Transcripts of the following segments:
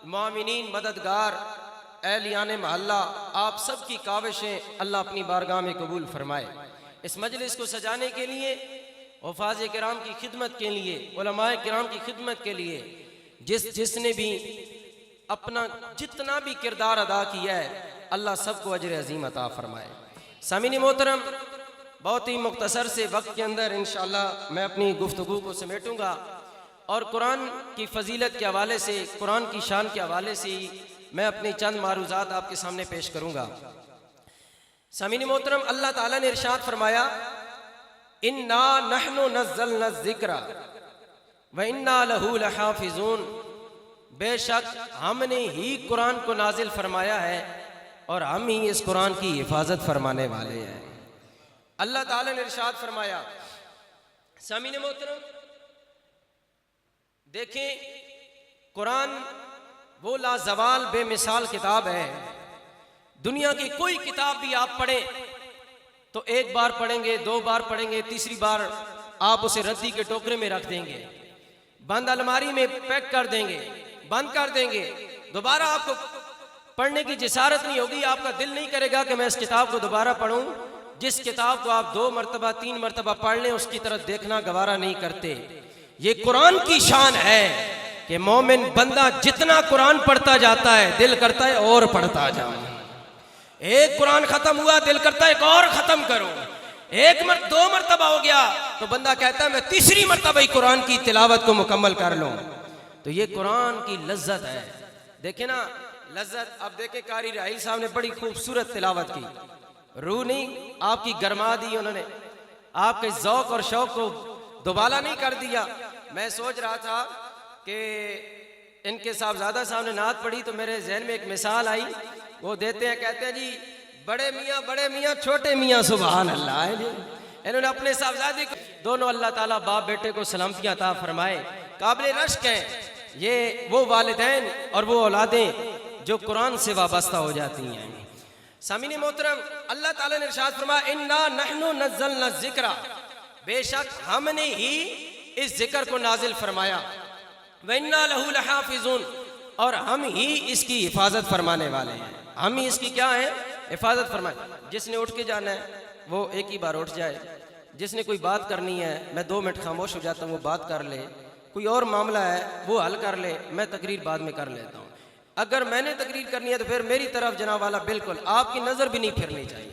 مومنین مددگار اہلیان محلہ، آپ سب کی کاوشیں اللہ اپنی بارگاہ میں قبول فرمائے۔ اس مجلس کو سجانے کے لیے، حفاظ کرام کی خدمت کے لیے، علماء کرام کی خدمت کے لیے جس نے بھی اپنا جتنا بھی کردار ادا کیا ہے، اللہ سب کو اجر عظیم عطا فرمائے۔ سامعین محترم، بہت ہی مختصر سے وقت کے اندر انشاءاللہ میں اپنی گفتگو کو سمیٹوں گا اور قرآن کی فضیلت کے حوالے سے، قرآن کی شان کے حوالے سے ہی میں اپنی چند معروضات آپ کے سامنے پیش کروں گا۔ سامعین محترم، اللہ تعالیٰ نے ارشاد فرمایا، اِنَّا نَحْنُ نَزَّلْنَا الذِّكْرَ وَإِنَّا لَهُ لَحَافِظُونَ، بے شک ہم نے ہی قرآن کو نازل فرمایا ہے اور ہم ہی اس قرآن کی حفاظت فرمانے والے ہیں۔ اللہ تعالیٰ نے ارشاد فرمایا۔ سامعین محترم، دیکھیں قرآن وہ لازوال بے مثال کتاب ہے۔ دنیا کی کوئی کتاب بھی آپ پڑھیں تو ایک بار پڑھیں گے، دو بار پڑھیں گے، تیسری بار آپ اسے ردی کے ٹوکرے میں رکھ دیں گے، بند الماری میں پیک کر دیں گے، بند کر دیں گے، دوبارہ آپ کو پڑھنے کی جسارت نہیں ہوگی، آپ کا دل نہیں کرے گا کہ میں اس کتاب کو دوبارہ پڑھوں۔ جس کتاب کو آپ 2 مرتبہ 3 مرتبہ پڑھ لیں، اس کی طرف دیکھنا گوارا نہیں کرتے۔ یہ قرآن کی شان ہے کہ مومن بندہ جتنا قرآن پڑھتا جاتا ہے، دل کرتا ہے اور پڑھتا جاؤں۔ ایک قرآن ختم ہوا، دل کرتا ہے ایک اور ختم کرو۔ 2 مرتبہ ہو گیا تو بندہ کہتا ہے میں تیسری مرتبہ ہی قرآن کی تلاوت کو مکمل کر لوں۔ تو یہ قرآن کی لذت ہے۔ دیکھیں نا لذت، اب دیکھیں قاری راحیل صاحب نے بڑی خوبصورت تلاوت کی، روح نہیں آپ کی گرما دی، انہوں نے آپ کے ذوق اور شوق کو دوبالا نہیں کر دیا۔ میں سوچ رہا تھا کہ ان کے صاحبزادہ صاحب نے نعت پڑھی تو میرے ذہن میں ایک مثال آئی، وہ دیتے ہیں، کہتے ہیں جی بڑے میاں چھوٹے میاں سبحان اللہ ہے جی۔ انہوں نے اپنے صاحبزادے کو دونوں اللہ تعالیٰ باپ بیٹے کو سلامتی عطا فرمائے، قابل رشک ہیں یہ وہ والدین اور وہ اولادیں جو قرآن سے وابستہ ہو جاتی ہیں۔ سامعین محترم، اللہ تعالیٰ نے ارشاد فرمایا، اِنَّا نَحْنُ نَزَّلْنَا الذِّكْرَ، بے شک ہم نے ہی اس ذکر کو نازل فرمایا، وَإِنَّا لَهُ لَحَافِظُونَ، اور ہم ہی اس کی حفاظت فرمانے والے ہیں۔ ہم ہی اس کی کیا ہے؟ حفاظت فرمائے۔ جس نے اٹھ کے جانا ہے وہ ایک ہی بار اٹھ جائے، جس نے کوئی بات کرنی ہے میں 2 منٹ خاموش ہو جاتا ہوں، وہ بات کر لے، کوئی اور معاملہ ہے وہ حل کر لے، میں تقریر بعد میں کر لیتا ہوں۔ اگر میں نے تقریر کرنی ہے تو پھر میری طرف جناب والا بالکل آپ کی نظر بھی نہیں پھرنی چاہیے،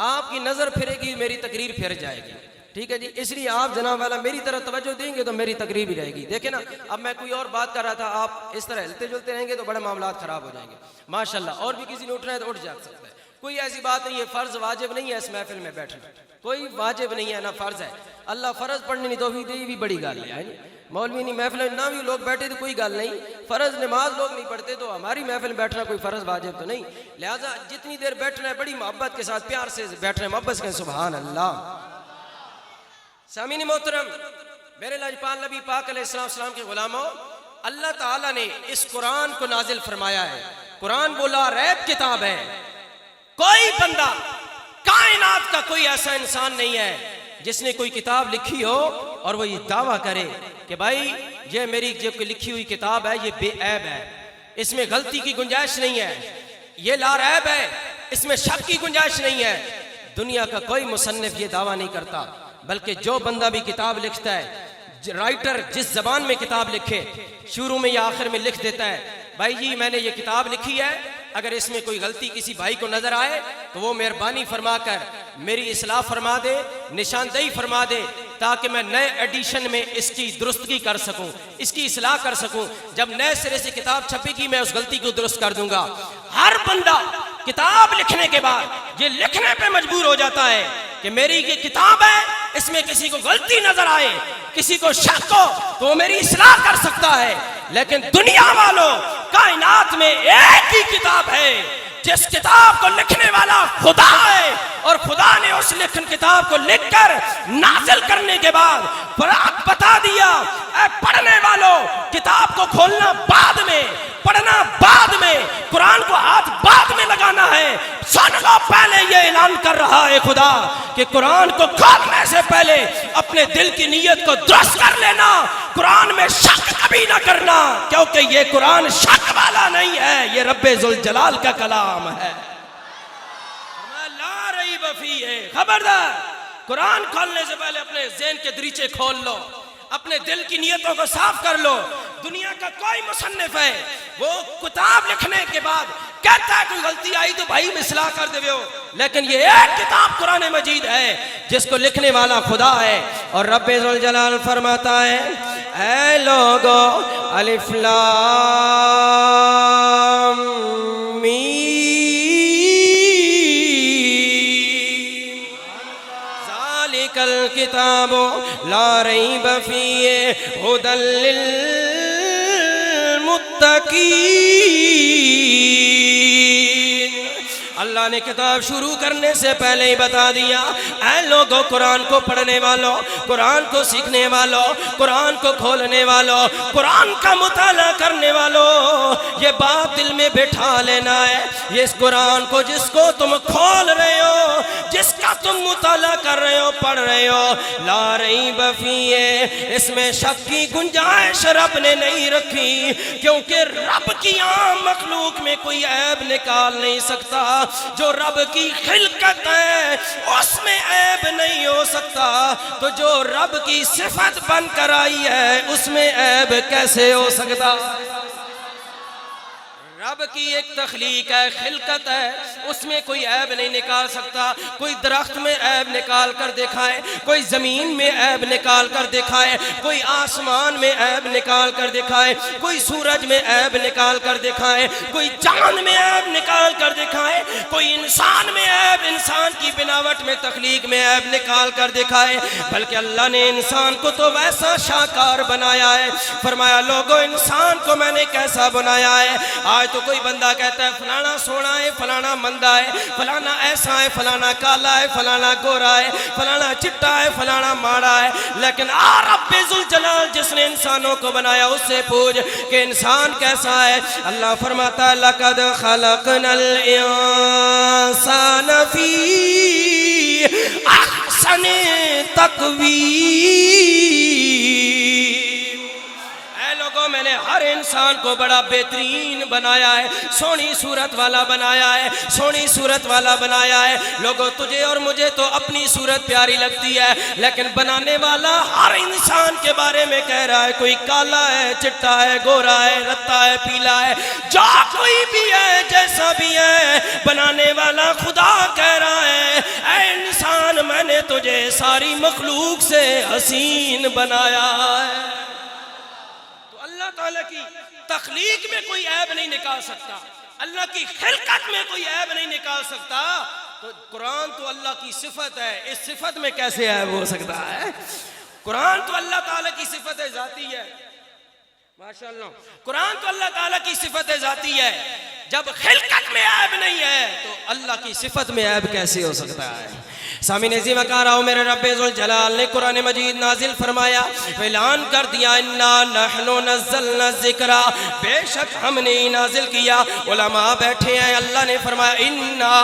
آپ کی نظر پھرے گی میری تقریر پھر جائے گی، ٹھیک ہے جی؟ اس لیے آپ جناب والا میری طرف توجہ دیں گے تو میری تقریر بھی رہے گی۔ دیکھیں نا اب میں کوئی اور بات کر رہا تھا، آپ اس طرح ہلتے جلتے رہیں گے تو بڑے معاملات خراب ہو جائیں گے ماشاءاللہ۔ اور بھی کسی نے اٹھنا ہے تو اٹھ جا سکتا ہے، کوئی ایسی بات نہیں ہے، فرض واجب نہیں ہے اس محفل میں بیٹھنا، کوئی واجب نہیں ہے نہ فرض ہے۔ اللہ فرض پڑھنے نہیں توفیق دے، یہ بھی بڑی گل ہے۔ مولوی نہیں محفل میں نہ بھی لوگ بیٹھے تو کوئی گل نہیں، فرض نماز لوگ نہیں پڑھتے تو ہماری محفل میں بیٹھنا کوئی فرض واجب تو نہیں، لہٰذا جتنی دیر بیٹھنا ہے بڑی محبت کے ساتھ پیار سے بیٹھنا ہے، محبت سے سبحان اللہ۔ سامعین محترم، میرے لاجپال نبی پاک علیہ السلام کے غلاموں، اللہ تعالیٰ نے اس قرآن کو نازل فرمایا ہے۔ قرآن وہ لا ریب کتاب ہے، کوئی بندہ کائنات کا کوئی ایسا انسان نہیں ہے جس نے کوئی کتاب لکھی ہو اور وہ یہ دعویٰ کرے کہ بھائی یہ میری جو لکھی ہوئی کتاب ہے یہ بے عیب ہے، اس میں غلطی کی گنجائش نہیں ہے، یہ لا ریب ہے، اس میں شک کی گنجائش نہیں ہے۔ دنیا کا کوئی مصنف یہ دعویٰ نہیں کرتا، بلکہ جو بندہ بھی کتاب لکھتا ہے، رائٹر جس زبان میں کتاب لکھے شروع میں یا آخر میں لکھ دیتا ہے بھائی جی میں نے یہ کتاب لکھی ہے، اگر اس میں کوئی غلطی کسی بھائی کو نظر آئے تو وہ مہربانی فرما کر میری اصلاح فرما دے، نشاندہی فرما دے، تاکہ میں نئے ایڈیشن میں اس کی درستگی کر سکوں، اس کی اصلاح کر سکوں۔ جب نئے سرے سے کتاب چھپے گی میں اس غلطی کو درست کر دوں گا۔ ہر بندہ کتاب لکھنے کے بعد یہ لکھنے پہ مجبور ہو جاتا ہے کہ میری یہ کتاب ہے، اس میں کسی کو غلطی نظر آئے، کسی کو شک ہو تو وہ میری اصلاح کر سکتا ہے۔ لیکن دنیا والوں، کائنات میں ایک ہی کتاب ہے جس کتاب کو لکھنے والا خدا ہے، اور خدا نے اس لکھن کتاب کو لکھ کر نازل کرنے کے بعد بتا دیا اے پڑھنے والوں، کتاب کو کھولنا بعد میں، پڑھنا بعد میں، قرآن کو ہاتھ بعد میں لگانا زمانہ ہے، سن لو پہلے یہ اعلان کر رہا ہے خدا کہ قرآن کو کھولنے سے پہلے اپنے دل کی نیت کو درست کر لینا، قرآن میں شک کبھی نہ کرنا، کیونکہ یہ قرآن شک والا نہیں ہے، یہ رب ذوالجلال کا کلام ہے۔ لا ریب فیہ، خبردار قرآن کھولنے سے پہلے اپنے ذہن کے دریچے کھول لو، اپنے دل کی نیتوں کو صاف کر لو۔ دنیا کا کوئی مصنف ہے وہ کتاب لکھنے کے بعد کہتا ہے کوئی غلطی آئی تو بھائی اصلاح کر دے ہو، لیکن یہ ایک کتاب قرآن مجید ہے جس کو لکھنے والا خدا ہے، اور رب ذوالجلال فرماتا ہے اے لوگو الف لام میم ذالک الکتاب لا ریب فیہ ھدی للمتقین۔ اللہ نے کتاب شروع کرنے سے پہلے ہی بتا دیا اے لوگوں، قرآن کو پڑھنے والوں، قرآن کو سیکھنے والوں، قرآن کو کھولنے والوں، قرآن کا مطالعہ کرنے والوں، یہ بات دل میں بٹھا لینا ہے، یہ اس قرآن کو جس کو تم کھول رہے ہو، جس کا تم مطالعہ کر رہے ہو، پڑھ رہے ہو، لا ریب فیہ، اس میں شک کی گنجائش رب نے نہیں رکھی، کیونکہ رب کی عام مخلوق میں کوئی عیب نکال نہیں سکتا، جو رب کی خلقت ہے اس میں عیب نہیں ہو سکتا، تو جو رب کی صفت بن کر آئی ہے اس میں عیب کیسے ہو سکتا؟ رب کی ایک تخلیق ہے، خلقت ہے، اس میں کوئی عیب نہیں نکال سکتا۔ کوئی درخت میں عیب نکال کر دکھائے، کوئی زمین میں عیب نکال کر دکھائے، کوئی آسمان میں عیب نکال کر دکھائے، کوئی سورج میں عیب نکال کر دکھائے، کوئی چاند میں عیب نکال کر دکھائے، کوئی انسان میں عیب، انسان کی بناوٹ میں تخلیق میں عیب نکال کر دکھائے، بلکہ اللہ نے انسان کو تو ویسا شاکار بنایا ہے۔ فرمایا لوگو انسان کو میں نے کیسا بنایا ہے؟ آج تو کوئی بندہ کہتا ہے فلانا سونا ہے، فلانا مندہ ہے، فلانا ایسا ہے، فلانا کالا ہے، فلانا گورا ہے، فلانا چٹا ہے، فلانا ماڑا ہے، لیکن رب ذوالجلال جس نے انسانوں کو بنایا اس سے پوچھ کہ انسان کیسا ہے؟ اللہ فرماتا ہے لَقَدْ خَلَقْنَا الْإِنسَانَ فِي أَحْسَنِ تَقْوِيمٍ۔ میں نے ہر انسان کو بڑا بہترین بنایا ہے، سونی صورت والا بنایا ہے، سونی صورت والا بنایا ہے۔ لوگوں تجھے اور مجھے تو اپنی صورت پیاری لگتی ہے، لیکن بنانے والا ہر انسان کے بارے میں کہہ رہا ہے کوئی کالا ہے، چٹا ہے، گورا ہے، رتا ہے، پیلا ہے، جو کوئی بھی ہے، جیسا بھی ہے، بنانے والا خدا کہہ رہا ہے اے انسان میں نے تجھے ساری مخلوق سے حسین بنایا ہے۔ اللہ تعالیٰ کی تخلیق میں کوئی عیب نہیں نکال سکتا، اللہ کی خلقت میں کوئی عیب نہیں نکال سکتا، تو قرآن تو اللہ کی صفت ہے، اس صفت میں کیسے عیب ہو سکتا ہے؟ قرآن تو اللہ تعالیٰ کی صفت ذاتی ہے، ماشاءاللہ قرآن تو اللہ تعالیٰ کی صفت ذاتی ہے، جب خلقت میں عیب نہیں ہے تو اللہ کی صفت میں عیب کیسے ہو سکتا ہے؟ سامعین عزیز کہہ رہا ہوں میرے رب ذوالجلال نے قرآن مجید نازل فرمایا، اعلان کر دیا انا نحن نزلنا الذکر، بے شک ہم نے نازل کیا۔ علماء بیٹھے ہیں، اللہ نے فرمایا انا،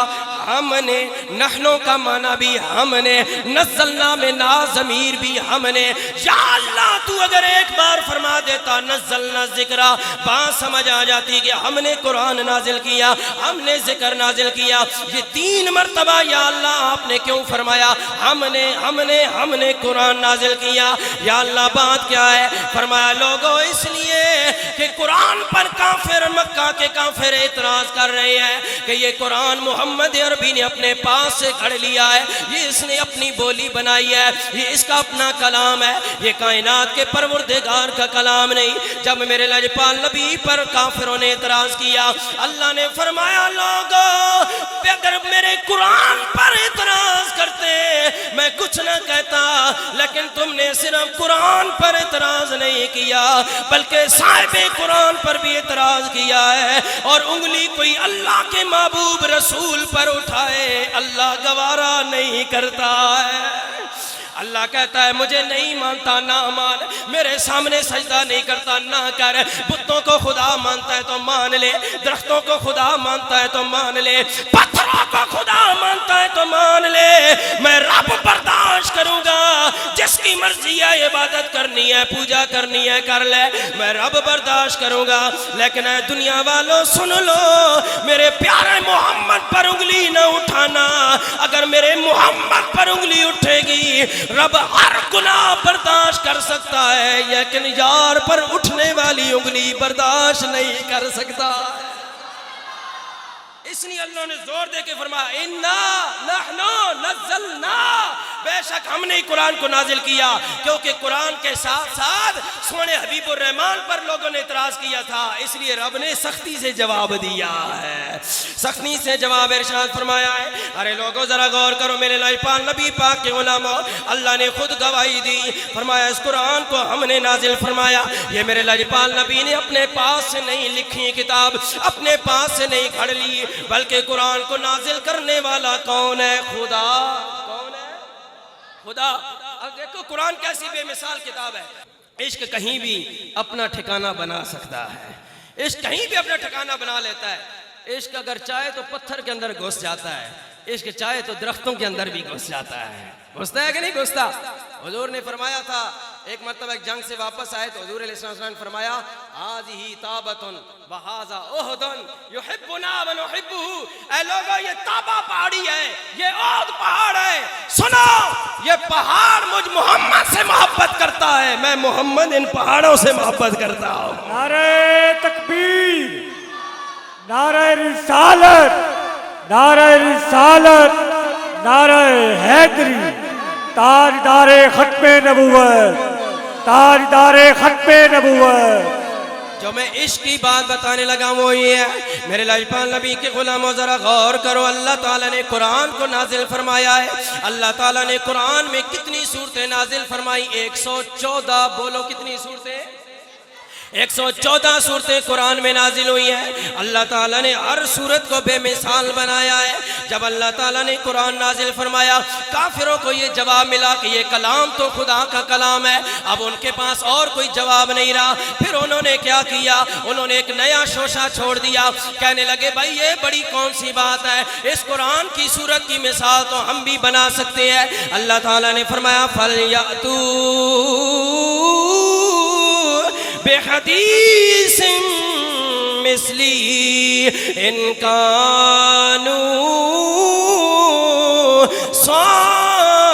ہم نے، نحنو کا معنی بھی ہم نے، نزلنا میں نا ضمیر بھی ہم نے۔ یا اللہ تو اگر ایک بار فرما دیتا نزلنا الذکر، بات سمجھ آ جاتی کہ ہم نے قرآن نازل کیا، ہم نے ذکر نازل کیا۔ یہ 3 مرتبہ یا اللہ آپ نے کیوں فرمایا ہم نے قرآن نازل کیا؟ یا اللہ بات کیا ہے؟ فرمایا لوگوں اس لیے کہ قرآن پر کافر، مکہ کے کافر اعتراض کر رہے ہیں کہ یہ قرآن محمد عربی نے اپنے پاس سے گھڑ لیا ہے، یہ اس نے اپنی بولی بنائی ہے، یہ اس کا اپنا کلام ہے، یہ کائنات کے پروردگار کا کلام نہیں۔ جب میرے لجپال نبی پر کافروں نے اعتراض کیا، اللہ نے فرمایا لوگوں اگر میرے قرآن پر اعتراض کرتے میں کچھ نہ کہتا، لیکن تم نے صرف قرآن پر اعتراض نہیں کیا بلکہ صاحب قرآن پر بھی اعتراض کیا ہے، اور انگلی کوئی اللہ کے محبوب رسول پر اٹھائے اللہ گوارا نہیں کرتا ہے۔ اللہ کہتا ہے مجھے نہیں مانتا نہ مان، میرے سامنے سجدہ نہیں کرتا نہ کر، بتوں کو خدا مانتا ہے تو مان لے، درختوں کو خدا مانتا ہے تو مان لے، پتھروں کو خدا مانتا ہے تو مان لے، میں رب برداشت کروں گا، جس کی مرضی ہے عبادت کرنی ہے پوجا کرنی ہے کر لے، میں رب برداشت کروں گا۔ لیکن اے دنیا والوں سن لو، میرے پیارے محمد پر انگلی نہ اٹھانا، اگر میرے محمد پر انگلی اٹھے گی رب ہر گناہ برداشت کر سکتا ہے، لیکن یار پر اٹھنے والی انگلی برداشت نہیں کر سکتا۔ اس لیے اللہ نے زور دے کے فرمایا اِنَّا نَحْنُ نَزَّلْنَا، بے شک ہم نے قرآن کو نازل کیا، کیونکہ قرآن کے ساتھ ساتھ سونے حبیب الرحمن پر لوگوں نے اعتراض کیا تھا، اس لیے رب نے سختی سے جواب دیا ہے، سختی سے جواب ارشاد فرمایا ہے۔ ارے لوگوں ذرا غور کرو، میرے لاجپال نبی پاک کے علماء، اللہ نے خود گواہی دی، فرمایا اس قرآن کو ہم نے نازل فرمایا، یہ میرے لاجپال نبی نے اپنے پاس سے نہیں لکھی کتاب، اپنے پاس سے نہیں گھڑ لی، بلکہ قرآن کو نازل کرنے والا کون ہے؟ خدا۔ کون ہے؟ خدا۔ اب دیکھو قرآن کیسی بے مثال کتاب ہے۔ عشق کہیں بھی اپنا ٹھکانہ بنا سکتا ہے، عشق کہیں بھی اپنا ٹھکانہ بنا لیتا ہے، عشق اگر چاہے تو پتھر کے اندر گھس جاتا ہے، عشق چاہے تو درختوں کے اندر بھی گھس جاتا ہے۔ گھستا ہے کہ نہیں گھستا؟ حضور نے فرمایا تھا، ایک مرتبہ ایک جنگ سے واپس آئے تو حضور علیہ السلام نے فرمایا هذه طابۃ وهذا احد يحبنا ونحبه، اے لوگو یہ طابہ پہاڑی ہے، یہ احد پہاڑ ہے، سنو یہ پہاڑ مجھ محمد سے محبت کرتا ہے، میں محمد ان پہاڑوں سے محبت کرتا ہوں۔ نعرہ تکبیر، نعرہ رسالت، نعرہ رسالت، نعرہ حیدری، تاجدار ختم نبوت، تاجدار ختم نبوت۔ جو میں عشق کی بات بتانے لگا وہ یہ ہے، میرے لاجپال نبی کے غلاموں ذرا غور کرو، اللہ تعالیٰ نے قرآن کو نازل فرمایا ہے، اللہ تعالیٰ نے قرآن میں کتنی صورتیں نازل فرمائی؟ 114، بولو کتنی صورتیں؟ 114 صورتیں قرآن میں نازل ہوئی ہیں۔ اللہ تعالیٰ نے ہر صورت کو بے مثال بنایا ہے۔ جب اللہ تعالیٰ نے قرآن نازل فرمایا، کافروں کو یہ جواب ملا کہ یہ کلام تو خدا کا کلام ہے، اب ان کے پاس اور کوئی جواب نہیں رہا، پھر انہوں نے کیا کیا؟ انہوں نے ایک نیا شوشہ چھوڑ دیا، کہنے لگے بھائی یہ بڑی کون سی بات ہے، اس قرآن کی صورت کی مثال تو ہم بھی بنا سکتے ہیں۔ اللہ تعالیٰ نے فرمایا فَلْيَأْتُوا بحدیث مثلی ان کانوا صادقین۔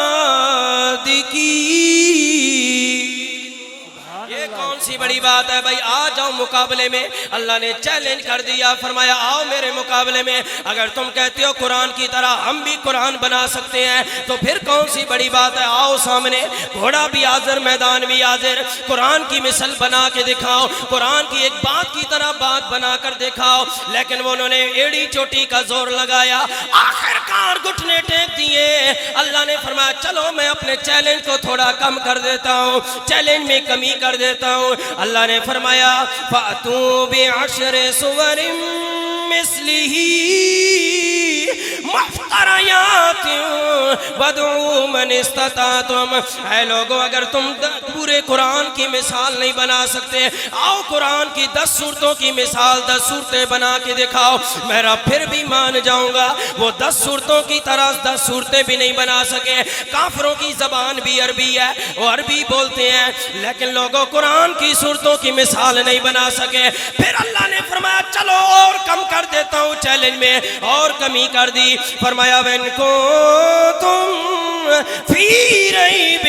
یہ کون سی بڑی بات ہے بھائی، آ جاؤ مقابلے میں، اللہ نے چیلنج کر دیا، فرمایا آؤ میرے مقابلے میں، اگر تم کہتے ہو قرآن کی طرح ہم بھی قرآن بنا سکتے ہیں تو پھر کون سی بڑی بات ہے، آؤ سامنے، گھوڑا بھی حاضر میدان بھی حاضر، قرآن کی مثل بنا کے دکھاؤ، قرآن کی ایک بات کی طرح بات بنا کر دکھاؤ۔ لیکن وہ انہوں نے ایڑی چوٹی کا زور لگایا، آخر کار گھٹنے ٹیک دیے۔ اللہ نے فرمایا چلو میں اپنے چیلنج کو تھوڑا کم کر دیتا ہوں، چیلنج میں کمی کر دیتا ہوں۔ اللہ نے فرمایا فَأْتُوا بِعَشْرِ سُوَرٍ مِثْلِهِ مفتریات وَادْعُوا مَنِ اسْتَطَعْتُمْ، اے لوگو اگر تم پورے قرآن کی مثال نہیں بنا سکتے، آؤ قرآن کی 10 صورتوں کی مثال 10 صورتیں بنا کے دکھاؤ، میرا پھر بھی مان جاؤں گا۔ وہ 10 صورتوں کی طرح 10 صورتیں بھی نہیں بنا سکے، کافروں کی زبان بھی عربی ہے، وہ عربی بولتے ہیں، لیکن لوگوں قرآن کی صورتوں کی مثال نہیں بنا سکے۔ پھر اللہ نے فرمایا چلو اور کم کر دیتا ہوں، چیلنج میں اور کمی کر دی، فرمایا وَإِن كُنتُمْ فِي رَيْبٍ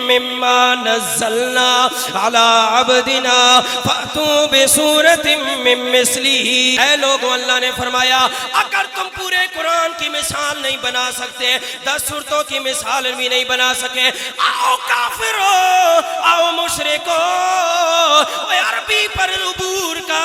مِّمَّا نَزَّلْنَا عَلَىٰ عَبْدِنَا فَأْتُوا بِسُورَةٍ مِّن مِّثْلِهِ، اے لوگوں اللہ نے فرمایا اگر تم پورے قرآن کی مثال نہیں بنا سکتے، 10 صورتوں کی مثال بھی نہیں بنا سکے، آؤ کافرو، آؤ مشرکو، عربی پر عبور کا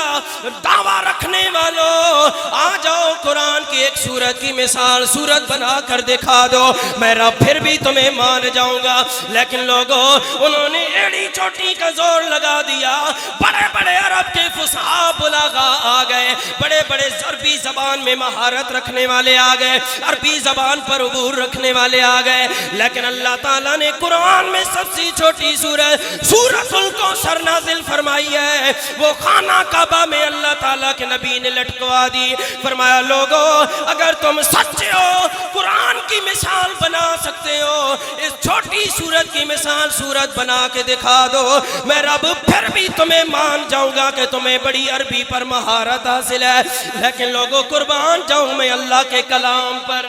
دعویٰ رکھنے والوں، آ جاؤ قرآن کی ایک سورت کی مثال صورت بنا کر دکھا دو، میرا پھر بھی تمہیں مان جاؤں گا۔ لیکن لوگوں انہوں نے ایڑی چوٹی کا زور لگا دیا، بڑے بڑے عرب کے فصحاء بلاغا آ گئے، بڑے بڑے عربی زبان میں مہارت رکھنے والے آ گئے، عربی زبان پر عبور رکھنے والے آ گئے، لیکن اللہ تعالیٰ نے قرآن میں سب سے چھوٹی سورۃ الکوثر نازل فرمائی ہے، وہ خانہ کعبہ میں اللہ تعالیٰ کے نبی نے لٹکوا دی۔ فرمایا لوگوں اگر تم سچے ہو، قرآن کی مثال بنا سکتے ہو، اس چھوٹی سورت کی مثال سورت بنا کے دکھا دو، میں رب پھر بھی تمہیں مان جاؤں گا کہ تمہیں بڑی عربی پر مہارت حاصل ہے، لیکن لوگوں قربان جاؤں میں اللہ کے کلام پر،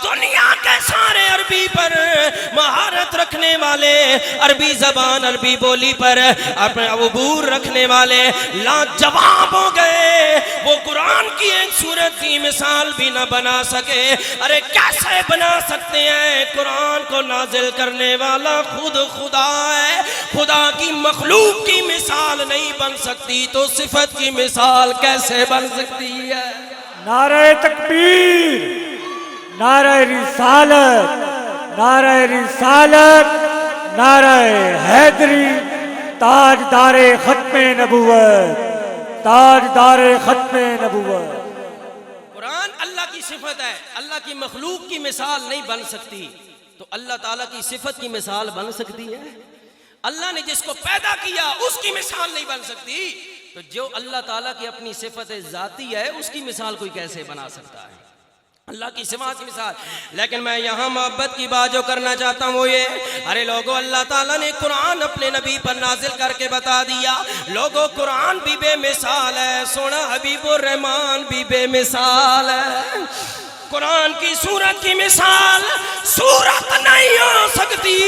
دنیا کے سارے عربی پر مہارت رکھنے والے، عربی زبان عربی بولی پر اپنے عبور رکھنے والے لاجواب ہو گئے، وہ قرآن کی ایک سورت کی مثال بھی نہ بنا سکے۔ ارے کیسے بنا سکتے ہیں؟ قرآن کو نازل کرنے والا خود خدا ہے، خدا کی مخلوق کی مثال نہیں بن سکتی تو صفت کی مثال کیسے بن سکتی ہے؟ نعرہ تکبیر، نعرہ رسالت، نعرہ رسالت، نعرہ حیدری، تاجدار ختم نبوت، تاجدار ختم نبوت۔ قرآن اللہ کی صفت ہے، اللہ کی مخلوق کی مثال نہیں بن سکتی تو اللہ تعالیٰ کی صفت کی مثال بن سکتی ہے؟ اللہ نے جس کو پیدا کیا اس کی مثال نہیں بن سکتی تو جو اللہ تعالیٰ کی اپنی صفت ذاتی ہے اس کی مثال کوئی کیسے بنا سکتا ہے؟ اللہ کی صفات کی مثال۔ لیکن میں یہاں محبت کی بات جو کرنا چاہتا ہوں وہ یہ، ارے لوگوں اللہ تعالیٰ نے قرآن اپنے نبی پر نازل کر کے بتا دیا، لوگوں قرآن بھی بے مثال ہے، سونا حبیب الرحمان بھی بے مثال ہے، قرآن کی سورت کی مثال سورت نہیں ہو سکتی۔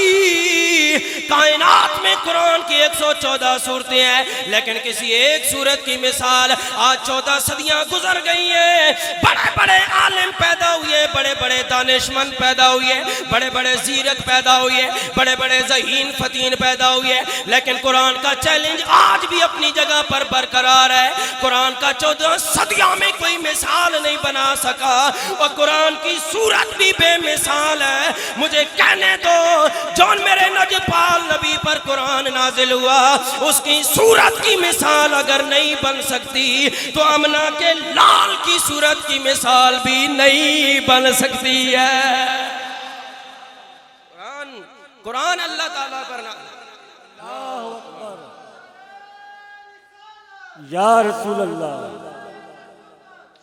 کائنات میں قرآن کی 114 صورتیں ہیں لیکن کسی ایک صورت کی مثال، آج 14 صدیاں گزر گئی ہیں، بڑے بڑے عالم پیدا ہوئے، بڑے بڑے دانشمند پیدا ہوئے، بڑے بڑے زیرک پیدا ہوئے، بڑے بڑے ذہین فتین پیدا ہوئے، لیکن قرآن کا چیلنج آج بھی اپنی جگہ پر برقرار ہے۔ قرآن کا 14 صدیوں میں کوئی مثال نہیں بنا سکا اور قرآن کی سورت بھی بے مثال ہے۔ مجھے کہنے دو جون میرے نجپال نبی پر قرآن نازل ہوا اس کی سورت کی مثال اگر نہیں بن سکتی تو آمنہ کے لال کی سورت کی مثال بھی نہیں بن سکتی ہے۔ قرآن اللہ تعالیٰ پر اللہ اکبر، یا رسول اللہ،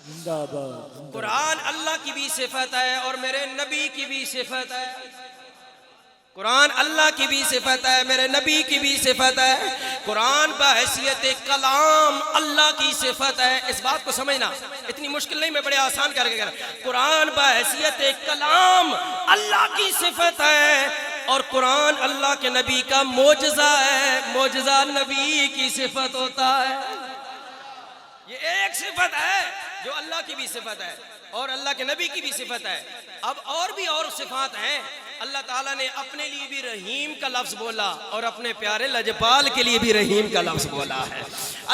زندہ باد۔ قرآن اللہ کی بھی صفت ہے اور میرے نبی کی بھی صفت ہے، قرآن اللہ کی بھی صفت ہے، میرے نبی کی بھی صفت ہے۔ قرآن بحیثیت کلام اللہ کی صفت ہے، اس بات کو سمجھنا اتنی مشکل نہیں، میں بڑے آسان کر کے کہہ رہا ہوں۔ قرآن بحیثیت کلام اللہ کی صفت ہے اور قرآن اللہ کے نبی کا معجزہ ہے، معجزہ نبی کی صفت ہوتا ہے۔ یہ ایک صفت ہے جو اللہ کی بھی صفت ہے اور اللہ کے نبی کی بھی صفت ہے۔ اب اور بھی اور صفات ہیں، اللہ تعالیٰ نے اپنے لیے بھی رحیم کا لفظ بولا اور اپنے پیارے لجپال کے لیے بھی رحیم کا لفظ بولا ہے۔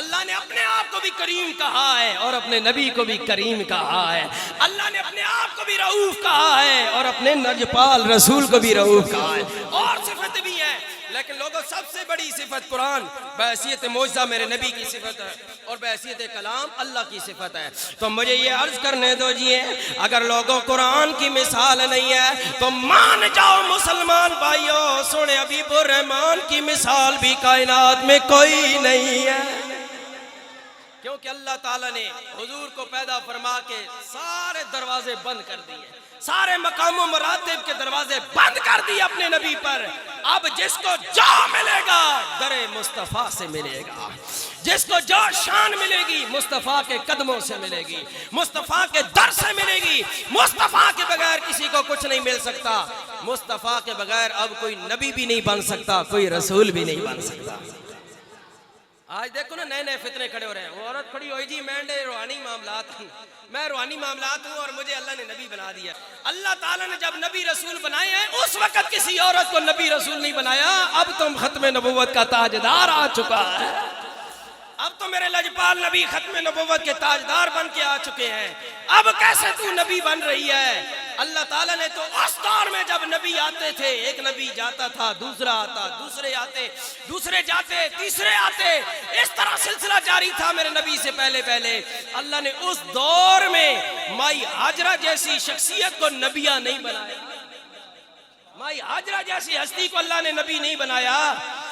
اللہ نے اپنے آپ کو بھی کریم کہا ہے اور اپنے نبی کو بھی کریم کہا ہے۔ اللہ نے اپنے آپ کو بھی رؤوف کہا ہے اور اپنے لجپال رسول کو بھی رؤوف کہا ہے۔ اور صفت بھی ہیں لیکن لوگوں سب سے بڑی صفت قرآن بحیثیت معجزہ میرے نبی کی صفت ہے اور بحیثیت کلام اللہ کی صفت ہے۔ تو مجھے یہ عرض کرنے دو جی، اگر لوگوں قرآن کی مثال نہیں ہے تو مان جاؤ مسلمان بھائیو، سونے حبیب الرحمان کی مثال بھی کائنات میں کوئی نہیں ہے، کیونکہ اللہ تعالیٰ نے حضور کو پیدا فرما کے سارے دروازے بند کر دیے، سارے مقام و مراتب کے دروازے بند کر دیے اپنے نبی پر۔ اب جس کو جو ملے گا در مصطفیٰ سے ملے گا، جس کو جو شان ملے گی مصطفیٰ کے قدموں سے ملے گی، مصطفیٰ کے در سے ملے گی۔ مصطفیٰ کے بغیر کسی کو کچھ نہیں مل سکتا، مصطفیٰ کے بغیر اب کوئی نبی بھی نہیں بن سکتا، کوئی رسول بھی نہیں بن سکتا۔ آج دیکھو نا نئے نئے فتنے کھڑے ہو رہے ہیں، وہ عورت کھڑی ہوئی جی میں روحانی معاملات ہوں، میں روحانی معاملات ہوں اور مجھے اللہ نے نبی بنا دیا۔ اللہ تعالیٰ نے جب نبی رسول بنائے ہیں اس وقت کسی عورت کو نبی رسول نہیں بنایا، اب تم ختم نبوت کا تاجدار آ چکا ہے، اب تو میرے لجپال نبی ختم نبوت کے تاجدار بن کے آ چکے ہیں، اب کیسے تو نبی بن رہی ہے؟ اللہ تعالیٰ نے تو اس دور میں جب نبی آتے تھے، ایک نبی جاتا تھا، دوسرا آتا، دوسرے آتے، دوسرے جاتے، تیسرے آتے، اس طرح سلسلہ جاری تھا میرے نبی سے پہلے پہلے۔ اللہ نے اس دور میں مائی ہاجرہ جیسی شخصیت کو نبیہ نہیں بنایا، مائی ہاجرہ جیسی ہستی کو اللہ نے نبی نہیں بنایا،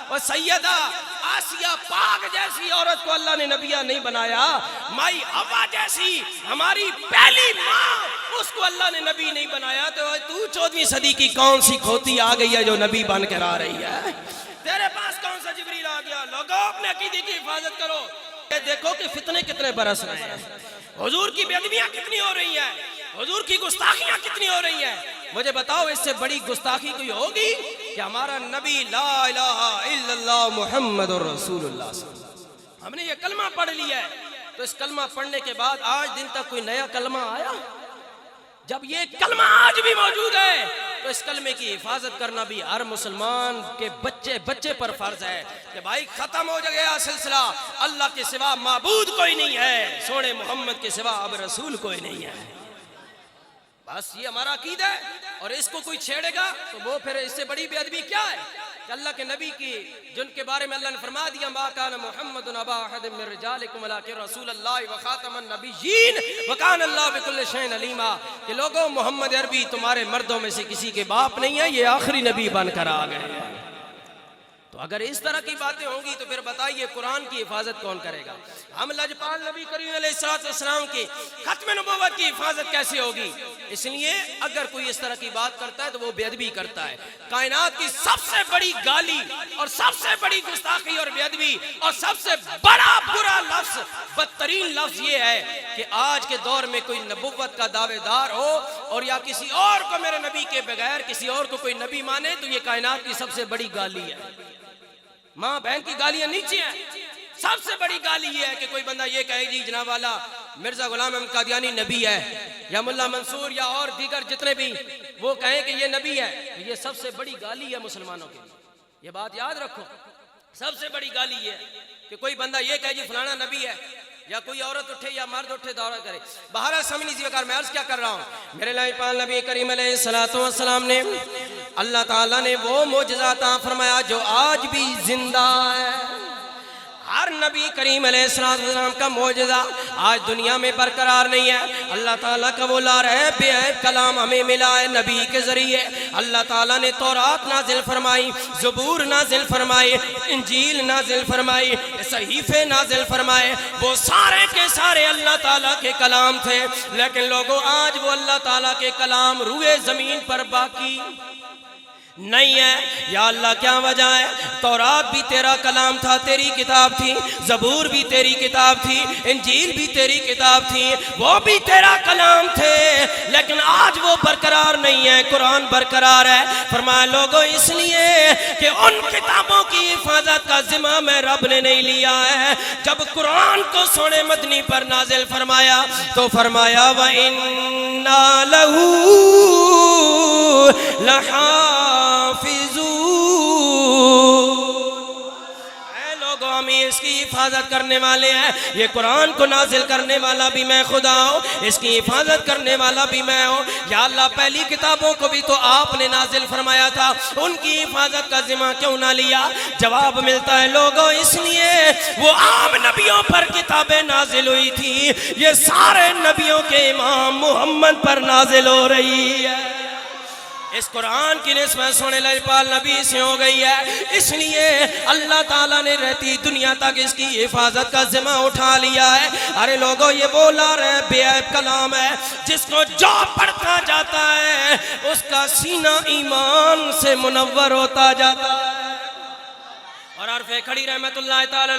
اور سیدہ آسیہ پاک جیسی عورت کو اللہ نے نبیہ نہیں بنایا، مائی حوا جیسی ہماری پہلی ماں اس کو اللہ نے نبی نہیں بنایا۔ تو 14ویں صدی کی کون سی کھوتی آ گئی ہے جو نبی بن کر آ رہی ہے؟ تیرے پاس کون سا جبریل آ گیا؟ لوگوں اپنے عقیدے کی حفاظت کرو۔ دیکھو کہ فتنے کتنے برس رہے ہیں، حضور کی بے ادبیاں کتنی ہو رہی ہیں، حضور کی گستاخیاں کتنی ہو رہی ہیں۔ مجھے بتاؤ اس سے بڑی گستاخی کوئی ہوگی کہ ہمارا نبی لا الہ الا اللہ محمد رسول اللہ صلی اللہ علیہ وسلم، ہم نے یہ کلمہ پڑھ لیا ہے، تو اس کلمہ پڑھنے کے بعد آج دن تک کوئی نیا کلمہ آیا؟ جب یہ کلمہ آج بھی موجود ہے تو اس کلمے کی حفاظت کرنا بھی ہر مسلمان کے بچے پر فرض ہے کہ بھائی ختم ہو گیا سلسلہ، اللہ کے سوا معبود کوئی نہیں ہے، سونے محمد کے سوا اب رسول کوئی نہیں ہے۔ بس یہ ہمارا عقیدہ ہے، اور اس کو کوئی چھیڑے گا تو وہ پھر اس سے بڑی بے ادبی کیا ہے کہ اللہ کے نبی کی جن کے بارے میں اللہ نے فرما دیا ما کان محمد ابا احد من رجالکم ولکن رسول اللہ وخاتم النبیین وکان اللہ بکل شیء علیما، کہ لوگوں محمد عربی تمہارے مردوں میں سے کسی کے باپ نہیں ہے، یہ آخری نبی بن کر آ گئے ہیں۔ تو اگر اس طرح کی باتیں ہوں گی تو پھر بتائیے قرآن کی حفاظت کون کرے گا؟ ہم لجپال نبی کریم علیہ السلام کی ختم نبوت کی حفاظت کیسے ہوگی؟ اس لیے اگر کوئی اس طرح کی بات کرتا ہے تو وہ بے ادبی کرتا ہے۔ کائنات کی سب سے بڑی گالی اور سب سے بڑی گستاخی اور بے ادبی اور سب سے بڑا برا لفظ، بدترین لفظ یہ ہے کہ آج کے دور میں کوئی نبوت کا دعوے دار ہو اور یا کسی اور کو میرے نبی کے بغیر کسی اور کو کوئی نبی مانے تو یہ کائنات کی سب سے بڑی گالی ہے۔ ماں بہن کی گالیاں نیچے ہیں، سب سے بڑی گالی یہ ہے کہ کوئی بندہ یہ کہے جی جناب والا مرزا غلام احمد قادیانی نبی ہے، یا ملا منصور یا اور دیگر جتنے بھی وہ کہیں کہ یہ نبی ہے، تو یہ سب سے بڑی گالی ہے مسلمانوں کے لیے۔ یہ بات یاد رکھو، سب سے بڑی گالی یہ ہے کہ کوئی بندہ یہ کہے جی فلانا نبی ہے، یا کوئی عورت اٹھے یا مرد اٹھے دورہ کرے۔ بہرحال سمجھ لیجیے، میں عرض کیا کر رہا ہوں، میرے لائق نبی کریم علیہ السلام نے اللہ تعالیٰ نے وہ معجزہ عطا فرمایا جو آج بھی زندہ ہے۔ ہر نبی کریم علیہ السلام کا معجزہ آج دنیا میں برقرار نہیں ہے۔ اللہ تعالیٰ کا وہ لا رہے بے عیب کلام ہمیں ملا ہے نبی کے ذریعے۔ اللہ تعالیٰ نے تورات نازل فرمائی، زبور نازل فرمائی، انجیل نازل فرمائی، صحیفے نازل فرمائے، وہ سارے کے سارے اللہ تعالیٰ کے کلام تھے، لیکن لوگوں آج وہ اللہ تعالیٰ کے کلام روئے زمین پر باقی نہیں ہے۔ یا اللہ کیا وجہ ہے؟ تورات بھی تیرا کلام تھا، تیری کتاب تھی، زبور بھی تیری کتاب تھی، انجیل بھی تیری کتاب تھی، وہ بھی تیرا کلام تھے، لیکن آج وہ برقرار نہیں ہے، قرآن برقرار ہے۔ فرمایا لوگوں اس لیے کہ ان کتابوں کی حفاظت کا ذمہ میں رب نے نہیں لیا ہے۔ جب قرآن کو سونے مدنی پر نازل فرمایا تو فرمایا وَإِنَّا لَهُ لَحَافِظُونَ، اے لوگوں ہم اس کی حفاظت کرنے والے ہیں۔ یہ قرآن کو نازل کرنے والا بھی میں خدا ہوں، اس کی حفاظت کرنے والا بھی میں ہوں۔ یا اللہ پہلی کتابوں کو بھی تو آپ نے نازل فرمایا تھا، ان کی حفاظت کا ذمہ کیوں نہ لیا؟ جواب ملتا ہے لوگوں اس لیے وہ عام نبیوں پر کتابیں نازل ہوئی تھی، یہ سارے نبیوں کے امام محمد پر نازل ہو رہی ہے۔ اس قرآن کی نسبت سونے لجپال نبی سے ہو گئی ہے، اس لیے اللہ تعالیٰ نے رہتی دنیا تک اس کی حفاظت کا ذمہ اٹھا لیا ہے۔ ارے لوگوں یہ بولا رہے بے عیب کلام ہے، جس کو جو پڑھتا جاتا ہے اس کا سینہ ایمان سے منور ہوتا جاتا ہے۔ اور عرف کھڑی رحمت اللہ تعالی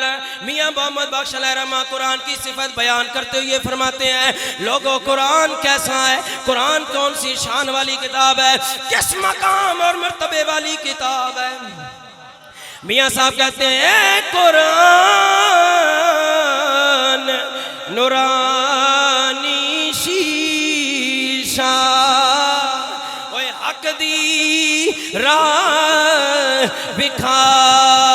میاں محمد بخش علیہ رحمہ قرآن کی صفت بیان کرتے ہوئے فرماتے ہیں لوگوں قرآن کیسا ہے، قرآن کون سی شان والی کتاب ہے، کس مقام اور مرتبے والی کتاب ہے۔ میاں صاحب کہتے ہیں اے قرآن نورانی شیشہ اوے حق دی راہ بکھاوے،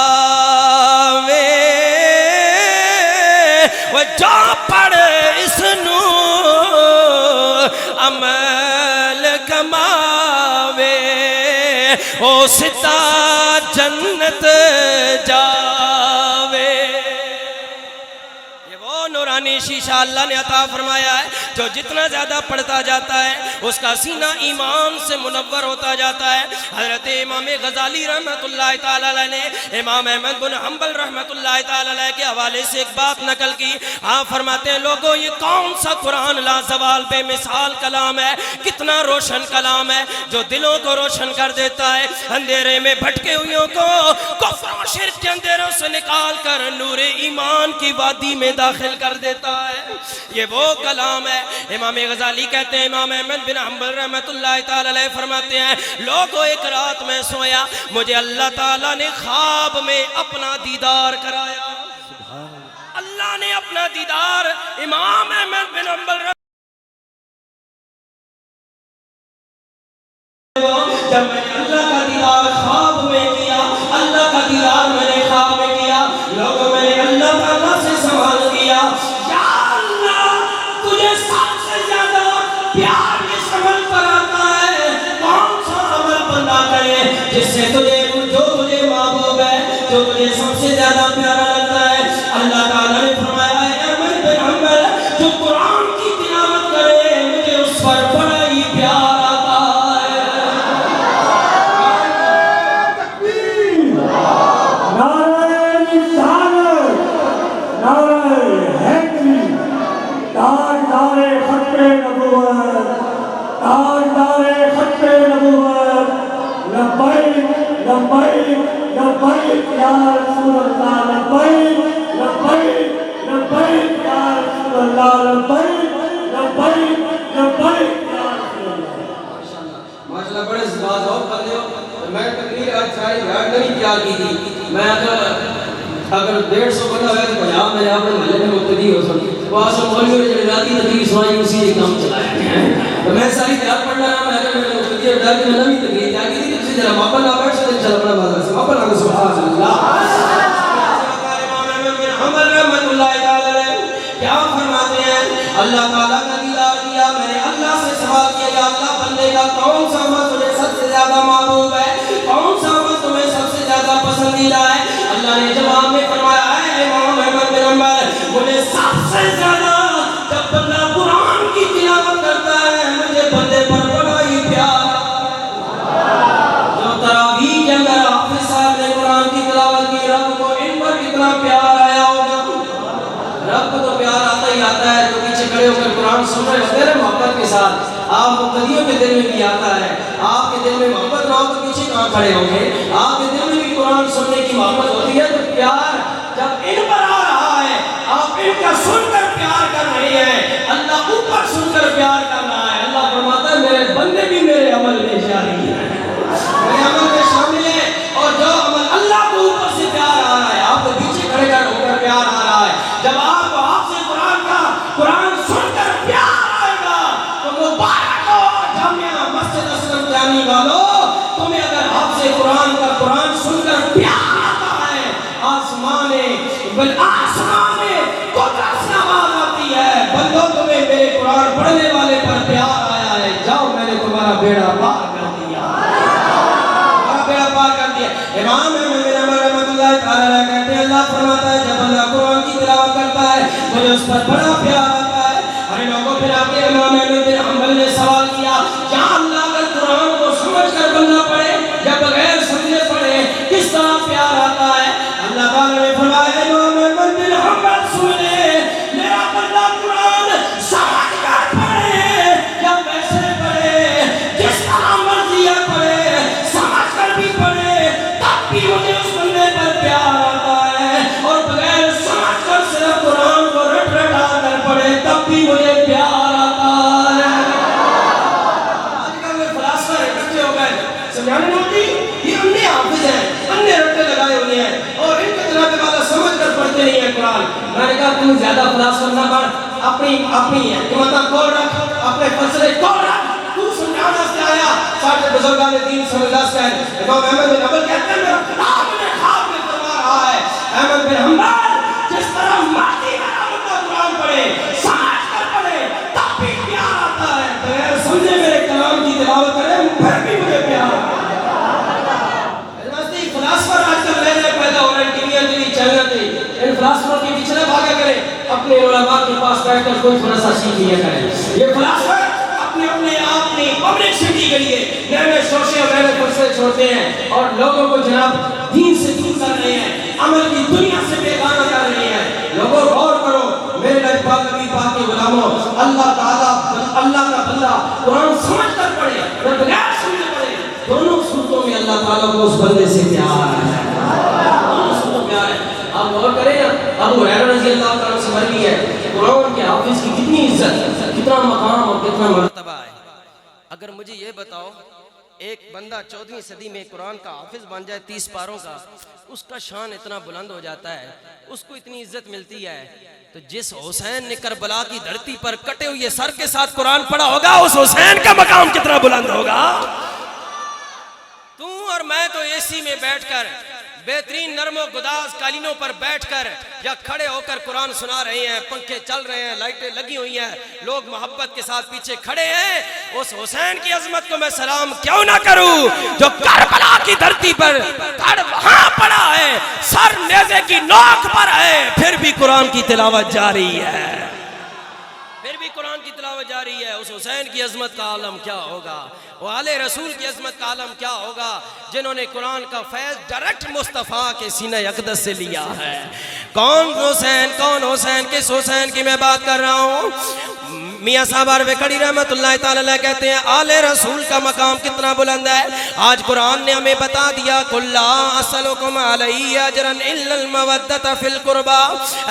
وہ جو پڑھ اس نو عمل او ستا جنت جاوے. نورانی شیشہ اللہ نے عطا فرمایا ہے جو جتنا زیادہ پڑھتا جاتا ہے اس کا سینہ ایمان سے منور ہوتا جاتا ہے. حضرت امام غزالی رحمت اللہ تعالی علیہ نے امام احمد بن حنبل رحمت اللہ تعالی علیہ کے حوالے سے ایک بات نقل کی. آپ فرماتے ہیں لوگوں یہ کون سا قرآن لازوال بے مثال کلام ہے, کتنا روشن کلام ہے جو دلوں کو روشن کر دیتا ہے, اندھیرے میں بھٹکے ہوئیوں کو کفر و شرک کے اندھیروں سے نکال کر نور ایمان کی وادی میں داخل کر دیتا ہے. یہ وہ کلام ہے. امام غزالی کہتے ہیں امام احمد بن حنبل رحمت اللہ تعالی علیہ فرماتے ہیں لوگوں ایک رات میں سویا, مجھے اللہ تعالیٰ نے خواب میں اپنا دیدار کرایا. اللہ نے اپنا دیدار امام احمد بن حنبل جب میں نے اللہ کا دیدار خواب میں کیا, اللہ کا دیدار میں نے خواب میں کیا, لوگوں میں نے اللہ تعالیٰ سے سوال کیا یا اللہ تجھے سب سے زیادہ پیار کس عمل پر آتا ہے, کون سا عمل بندہ کرے جس سے تجھے جو تجھے محبوب ہے, جو تجھے سب سے زیادہ پیارا لگتا ہے. اللہ تعالیٰ نے فرمایا ہے احمد بن حنبل جو قرآن کی تلاوت کرے مجھے اس پر بڑا ہی پیار اگر 150 بندہ ہے تو 50 میرے اپنے محلے میں مقتدی ہو سکتی وہاں سے مولوی نے جب راتی تقریر سنائی اسی ایک کام چلایا ہے. تو میں ساری تیار پڑھنا رہا میں اگر میں مقتدی اور ڈر کے میں نمی تقریر تیار کی تھی تو ذرا ماپن نہ بیٹھ سے چل اپنا بازار سے ماپن آگے سبحان اللہ. حمل رحمت اللہ تعالی کیا فرماتے ہیں اللہ تعالیٰ کا دیدار کیا, میں نے اللہ سے سوال کیا یا اللہ بندے کا کون سا عمل تجھے سب سے زیادہ محبوب ہے, کون سا عمل تمہیں سب سے زیادہ پسندیدہ ہے. اللہ نے جواب میں فرمایا ہے امام احمد بن حنبل مجھے سب سے زیادہ جب بندہ قرآن کی تلاوت کرتا ہے مجھے بندے پر بڑا ہی پیار. جو تراویح کے اندر حافظ صاحب نے قرآن کی تلاوت کی رب کو ان پر کتنا پیار آیا ہوگا. رب کو تو پیار آتا ہی آتا ہے جو پیچھے کھڑے ہو کر قرآن سن رہے ہوتے ہیں محبت کے ساتھ. آپ مقتدیوں کے دل میں بھی آتا ہے, آپ کے دل میں محبت نہ ہو تو پیچھے کہاں کھڑے ہوں گے. آپ کے دل میں بھی قرآن سننے کی محبت ہوتی ہے تو پیار جب ان پر آ رہا ہے آپ ان کا سن کر پیار کر رہے ہیں, اللہ اوپر سن کر پیار کر رہا ہے. اللہ فرماتا ہے میرے بندے بھی میرے عمل میں جاری ہیں, میرے عمل میں شامل ہیں, اور جو عمل اللہ کو اوپر سے پیار آ رہا ہے آپ کو پیچھے کھڑے ہو کر پیار آ رہا ہے. جب آپ کو آپ سے قرآن کا قرآن سن کر پیار آئے گا تو مبارک ہو جامعہ مسجد اسلم جانی والوں, تمہیں اگر آپ سے قرآن کا قرآن سن کر پیار آتا ہے آسمان قدرت سے آواز آتی ہے بندوں تمہیں میرے قرآن پڑھنے والے پر پیار آیا ہے, جاؤ میں نے تمہارا بیڑا پار کر دیا, تمہارا بیڑا پار کر دیا. امام احمد بن حنبل رحمۃ اللہ تعالی کہتے ہیں اللہ فرماتا ہے جب بندہ قرآن کی تلاوت کرتا ہے مجھے اس پر بڑا پیار آتا ہے. ارے لوگوں پھر آپ کے امام احمد بن حنبل نے سوال کیا کیا اللہ اگر قرآن کو سمجھ کر بندہ پڑھے یا بغیر سمجھے پڑھے کس طرح پیار آتا ہے. اللہ تعالیٰ نے فرمایا امام احمد بن حنبل سنے میرا بندہ قرآن سمجھ کر پڑھے یا ویسے پڑھے جس طرح مرضی ہے پڑھے, سمجھ کر بھی پڑھے تب بھی مجھے اس بندے پر پیار آتا ہے, اور بغیر سمجھ کر صرف قرآن کو رٹ رٹا کر پڑھے تب بھی مجھے پیار آتا ہے. آج کل میں فلاسفہ اکٹھے ہو گئے سمجھانے نہیں ہوتی, یہ انہیں حافظ ہیں, انہیں رٹے لگائے ہوئے ہیں اور ان کے جناب والا سمجھ کر پڑھتے نہیں ہیں قرآن. میں نے کہا تم زیادہ فلاسفہ نہ پڑھ, اپنی حکمتاں کھول رکھ, اپنے فلسفے کھول رکھ, تو سمجھانا سے آیا. ساٹھے بزرگان دین سمجھدار سے ہیں. امام احمد بن حنبل کہتے ہیں میرا خدا مجھے خواب میں فرما رہا ہے احمد بن حنبل جس طرح مرضی میرا بندہ قرآن پڑھے سمجھ کر پڑھے تب بھی پیار آتا ہے, بغیر سمجھے میرے کلام کی تلاوت کرے پھر بھی مجھے پیار آتا ہے. پاس بیٹھ کر کوئی تھوڑا سا سیکھ لیا کرے. یہ فلاسفر اپنے آپ نے پبلک سے دی گئی ہے، نئے نئے شوشے اور نئے نئے فلسفے چھوڑتے ہیں اور لوگوں کو جناب دین سے دور کر رہے ہیں، عمل کی دنیا سے بیگانہ کر رہے ہیں. لوگوں غور کرو میرے نبی پاک کے غلاموں، اللہ تعالیٰ اللہ کا بندہ قرآن سمجھ کر پڑھے یا بغیر سمجھ پڑھے، دونوں صورتوں میں اللہ تعالیٰ کو اس بندے سے پیار ہے. دونوں صورتوں میں پیار ہے. آپ غور کریں نا، ابو ہریرہ رضی اللہ عنہ سے مروی ہے قرآن کے حافظ کی کتنی عزت، کتنا مقام اور کتنا مرتبہ ہے. اگر مجھے یہ بتاؤ ایک بندہ 14ویں صدی میں قرآن کا حافظ بن جائے 30 پاروں کا، اس کا شان اتنا بلند ہو جاتا ہے، اس کو اتنی عزت ملتی ہے، تو جس حسین نے کربلا کی دھرتی پر کٹے ہوئے سر کے ساتھ قرآن پڑھا ہوگا، اس حسین کا مقام کتنا بلند ہوگا. تو اور میں تو اے سی میں بیٹھ کر بہترین نرم و گداز قالینوں پر بیٹھ کر یا کھڑے ہو کر قرآن سنا رہے ہیں، پنکھے چل رہے ہیں، لائٹیں لگی ہوئی ہیں، لوگ محبت کے ساتھ پیچھے کھڑے ہیں. اس حسین کی عظمت کو میں سلام کیوں نہ کروں جو کربلا کی دھرتی پر وہاں پڑا ہے، سر نیزے کی نوک پر ہے، پھر بھی قرآن کی تلاوت جاری ہے، پھر بھی قرآن کی تلاوت جاری ہے. اس حسین کی عظمت کا عالم کیا ہوگا، وہ آل رسول کی عظمت کا عالم کیا ہوگا جنہوں نے قرآن کا فیض ڈائریکٹ مصطفیٰ کے سینہ اقدس سے لیا ہے. کون حسین کس حسین کی میں بات کر رہا ہوں؟ میاں صاحب عرب کڑی رحمت اللہ تعالی علیہ کہتے ہیں آل رسول کا مقام کتنا بلند ہے. آج قرآن نے ہمیں بتا دیا قُلْ لَا أَسْأَلُكُمْ عَلَيْهِ أَجْرًا إِلَّا الْمَوَدَّةَ فِي الْقُرْبَى.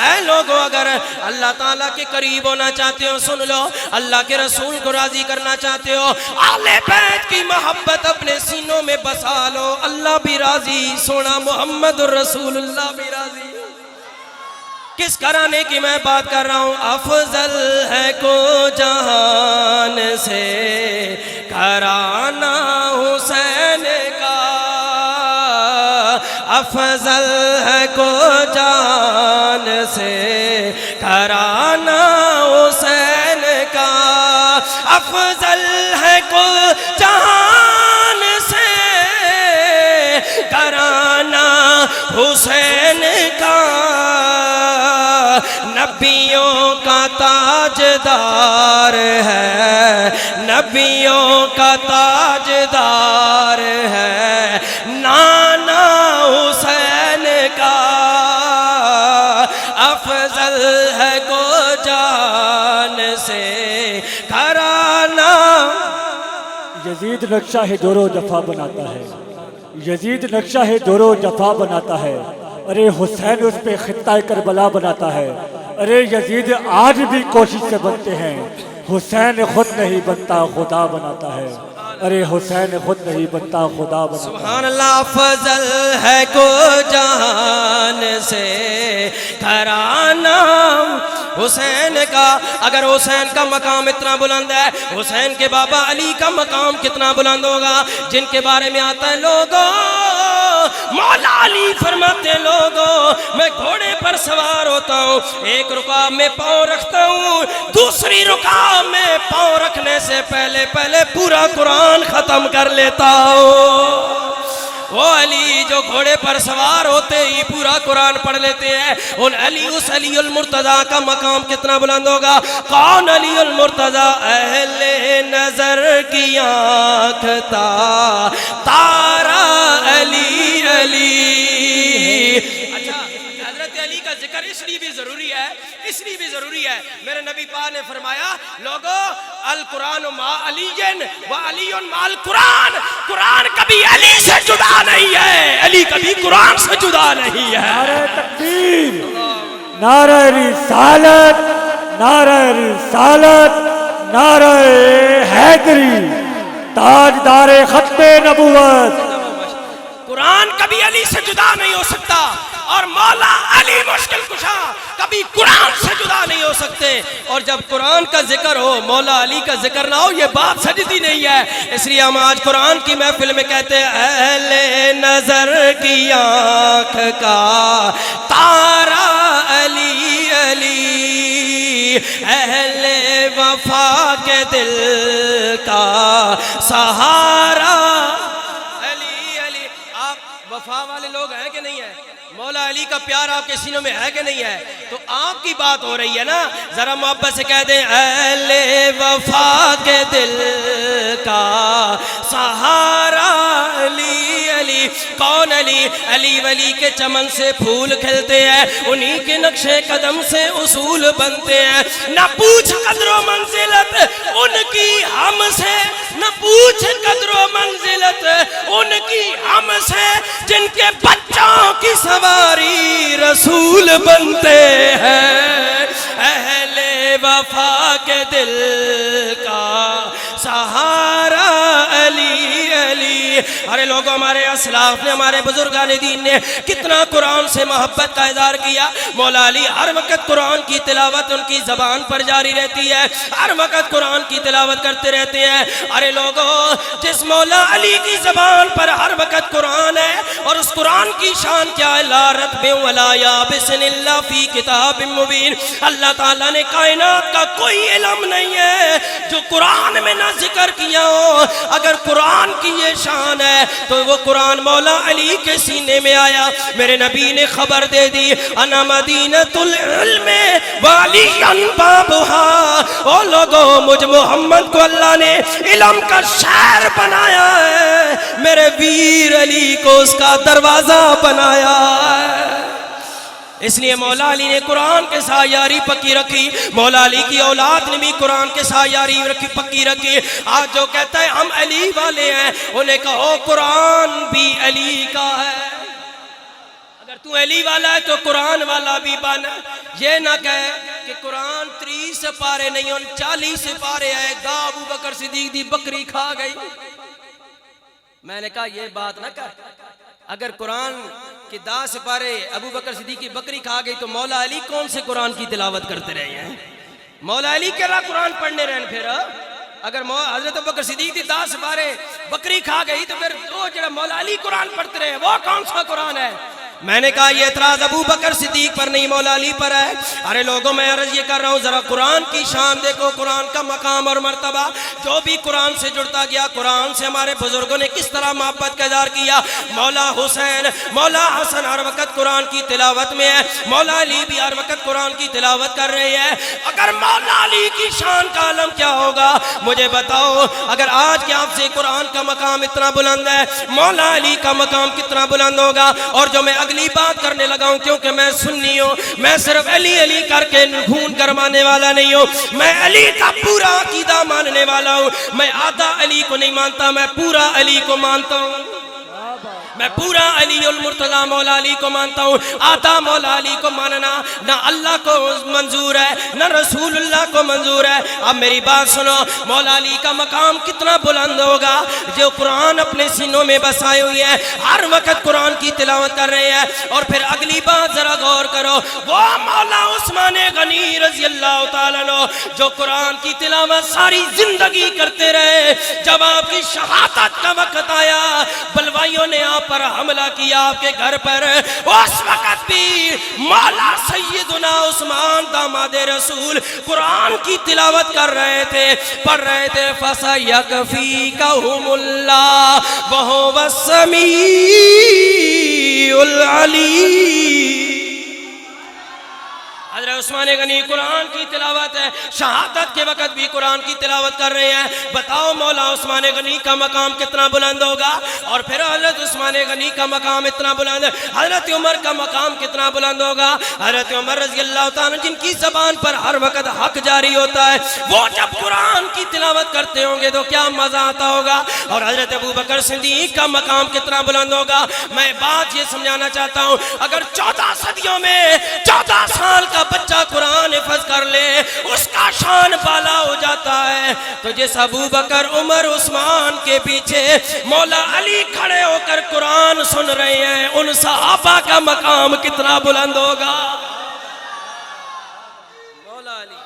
اے لوگوں، اگر اللہ تعالیٰ کے قریب ہونا چاہتے ہو سن لو، اللہ کے رسول کو راضی کرنا چاہتے ہو آل بیت کی محبت اپنے سینوں میں بسا لو، اللہ بھی راضی، سونا محمد الرسول اللہ بھی راضی. کس گھرانے کی میں بات کر رہا ہوں؟ افضل ہے کو جہان سے گھرانہ حسین کا، افضل ہے کو جہان سے گھرانہ حسین کا، افضل ہے کو جہان سے گھرانہ حسین کا. نبیوں کا تاجدار ہے، نبیوں کا تاجدار ہے نانا حسین کا، افضل ہے کو جان سے گھرانہ. یزید نقشہ ہے دور و جفا بناتا ہے، یزید نقشہ ہے دور و جفا بناتا ہے. ارے حسین اس پہ خطہ کربلا بناتا ہے. ارے یزید آج بھی کوشش سے بنتے ہیں، حسین خود نہیں بنتا خدا بناتا ہے. ارے حسین خود نہیں بنتا خدا بناتا ہے. سبحان اللہ. افضل ہے کو جہان سے گھرانہ حسین کا. اگر حسین کا مقام اتنا بلند ہے، حسین کے بابا علی کا مقام کتنا بلند ہوگا، جن کے بارے میں آتا ہے لوگوں مولا علی فرماتے ہیں لوگوں میں گھوڑے پر سوار ہوتا ہوں، ایک رکاب میں پاؤں رکھتا ہوں، دوسری رکاب میں پاؤں رکھنے سے پہلے پورا قرآن ختم کر لیتا ہوں. وہ علی جو گھوڑے پر سوار ہوتے ہی پورا قرآن پڑھ لیتے ہیں. ان علی، اس علی المرتضیٰ کا مقام کتنا بلند ہوگا. کون علی المرتضیٰ؟ اہل نظر کی آنکھ تارا علی علی. اچھا، حضرت علی کا ذکر اس لیے بھی ضروری ہے، اس لیے بھی ضروری ہے. میرے نبی پاک نے فرمایا لوگو القرآن ما علی و علی ما القرآن. قرآن کبھی علی سے جدا نہیں ہے، علی کبھی قرآن سے جدا نہیں ہے. نعرہ تکبیر، نعرہ رسالت، نعرہ رسالت، نعرہ حیدری، تاجدار ختم نبوت. قرآن کبھی علی سے جدا نہیں ہو سکتا، اور مولا علی مشکل کشا کبھی قرآن سے جدا نہیں ہو سکتے. اور جب قرآن کا ذکر ہو مولا علی کا ذکر نہ ہو، یہ بات سجدی نہیں ہے. اس لیے ہم آج قرآن کی محفل میں کہتے ہیں اہل نظر کی آنکھ کا تارا علی علی، اہل وفا کے دل کا سہارا. وفا والے لوگ ہیں کہ نہیں ہیں؟ مولا علی کا پیار آپ کے سینوں میں ہے کہ نہیں ہے؟ تو آپ کی بات ہو رہی ہے نا، ذرا محبت سے کہہ دیں اہل وفا کے دل کا سہارا علی علی۔ کون علی؟ علی ولی کے چمن سے پھول کھلتے ہیں، انہی کے نقش قدم سے اصول بنتے ہیں۔ نہ پوچھ قدر و منزلت ان کی ہم سے، نہ پوچھ قدر و منزلت ان کی ہم سے، جن کے بچوں کی سواری رسول بنتے ہیں۔ اہل وفا کے دل کا سہارا علی علی۔ ارے لوگوں، ہمارے اسلاف نے، ہمارے بزرگان دین نے کتنا قرآن سے محبت کا اظہار کیا۔ مولا علی ہر وقت قرآن کی تلاوت ان کی زبان پر جاری رہتی ہے، ہر وقت قرآن کی تلاوت کرتے رہتے ہیں۔ ارے لوگوں، جس مولا علی کی زبان پر ہر وقت قرآن ہے، اور اس قرآن کی شان کیا ہے؟ لا رتب ولا یابس الا فی کتاب مبین۔ اللہ تعالیٰ نے کائنات کا کوئی علم نہیں ہے جو قرآن میں نہ ذکر کیا ہو۔ اگر قرآن کی یہ شان ہے تو وہ قرآن مولا علی کے سینے میں آیا۔ میرے نبی نے خبر دے دی، انا مدینۃ العلم وعلی بابھا۔ او لوگوں، مجھ محمد کو اللہ نے علم کا شہر بنایا ہے، میرے ویر علی کو اس کا دروازہ بنایا ہے۔ اس لیے مولا علی نے قرآن کے ساتھ یاری پکی رکھی، مولا علی کی اولاد نے بھی قرآن کے ساتھ یاری پکی رکھی۔ آج جو کہتا ہے ہم علی والے ہیں، انہیں کہو قرآن بھی علی کا ہے۔ اگر تو علی والا ہے تو قرآن والا بھی بن۔ یہ نہ کہے کہ قرآن 30 سپارے نہیں، 40 سپارے ہے، دا ابو بکر صدیق دی بکری کھا گئی۔ میں نے کہا یہ بات نہ کر، اگر قرآن کی 10 سپارے ابو بکر صدیق کی بکری کھا گئی تو مولا علی کون سے قرآن کی تلاوت کرتے رہے ہیں؟ مولا علی کہہ رہا قرآن پڑھنے رہن۔ پھر اگر حضرت ابو بکر صدیق کی 10 سپارے بکری کھا گئی تو پھر وہ جڑا مولا علی قرآن پڑھتے رہے وہ کون سا قرآن ہے؟ میں نے کہا یہ اعتراض ابو بکر صدیق پر نہیں، مولا علی پر ہے۔ ارے لوگوں، میں عرض یہ کر رہا ہوں، ذرا قرآن کی شان دیکھو، قرآن کا مقام اور مرتبہ۔ جو بھی قرآن سے جڑتا گیا، قرآن سے ہمارے بزرگوں نے کس طرح محبت کا اظہار کیا۔ مولا حسین، مولا حسن ہر وقت قرآن کی تلاوت میں ہے، مولا علی بھی ہر وقت قرآن کی تلاوت کر رہے ہیں۔ اگر مولا علی کی شان کا عالم کیا ہوگا مجھے بتاؤ۔ اگر آج کے آپ سے قرآن کا مقام اتنا بلند ہے، مولا علی کا مقام کتنا بلند ہوگا۔ اور جو میں اگلی بات کرنے لگا ہوں، کیونکہ میں سنی ہوں، میں صرف علی علی کر کے خون گرمانے والا نہیں ہوں، میں علی کا پورا عقیدہ ماننے والا ہوں۔ میں آدھا علی کو نہیں مانتا، میں پورا علی کو مانتا ہوں۔ میں پورا علی المرتضی مولا علی کو مانتا ہوں۔ آدھا مولا علی کو ماننا نہ اللہ کو منظور ہے نہ رسول اللہ کو منظور ہے۔ اب میری بات سنو، مولا علی کا مقام کتنا بلند ہوگا جو قرآن اپنے سینوں میں بسائے ہوئے ہیں، ہر وقت قرآن کی تلاوت کر رہے ہیں۔ اور پھر اگلی بات ذرا غور کرو، وہ مولا عثمان غنی رضی اللہ تعالیٰ عنہ جو قرآن کی تلاوت ساری زندگی کرتے رہے، جب آپ کی شہادت کا وقت آیا، بلوائیوں نے آپ پر حملہ کیا آپ کے گھر پر، اس وقت بھی مولا سیدنا عثمان داماد رسول قرآن کی تلاوت کر رہے تھے، پڑھ رہے تھے فَسَيَكْفِيكَهُمُ اللَّهُ وَهُوَ السَّمِيعُ الْعَلِيمُ۔ حضرت عثمان غنی قرآن کی تلاوت ہے، شہادت کے وقت بھی قرآن کی تلاوت کر رہے ہیں۔ بتاؤ مولا عثمان غنی کا مقام کتنا بلند ہوگا۔ اور پھر حضرت عثمان غنی کا مقام اتنا بلند ہے، حضرت عمر کا مقام کتنا بلند ہوگا۔ حضرت عمر رضی اللہ تعالیٰ جن کی زبان پر ہر وقت حق جاری ہوتا ہے، وہ جب قرآن کی تلاوت کرتے ہوں گے تو کیا مزہ آتا ہوگا۔ اور حضرت ابو بکر صدیق کا مقام کتنا بلند ہوگا۔ میں بات یہ سمجھانا چاہتا ہوں، اگر 14 صدیوں میں 14 سال کا بچہ قرآن حفظ کر لے، اس کا شان بالا ہو جاتا ہے، تو جس ابو بکر عمر عثمان کے پیچھے مولا علی کھڑے ہو کر قرآن سن رہے ہیں، ان صحابہ کا مقام کتنا بلند ہوگا۔ مولا علی،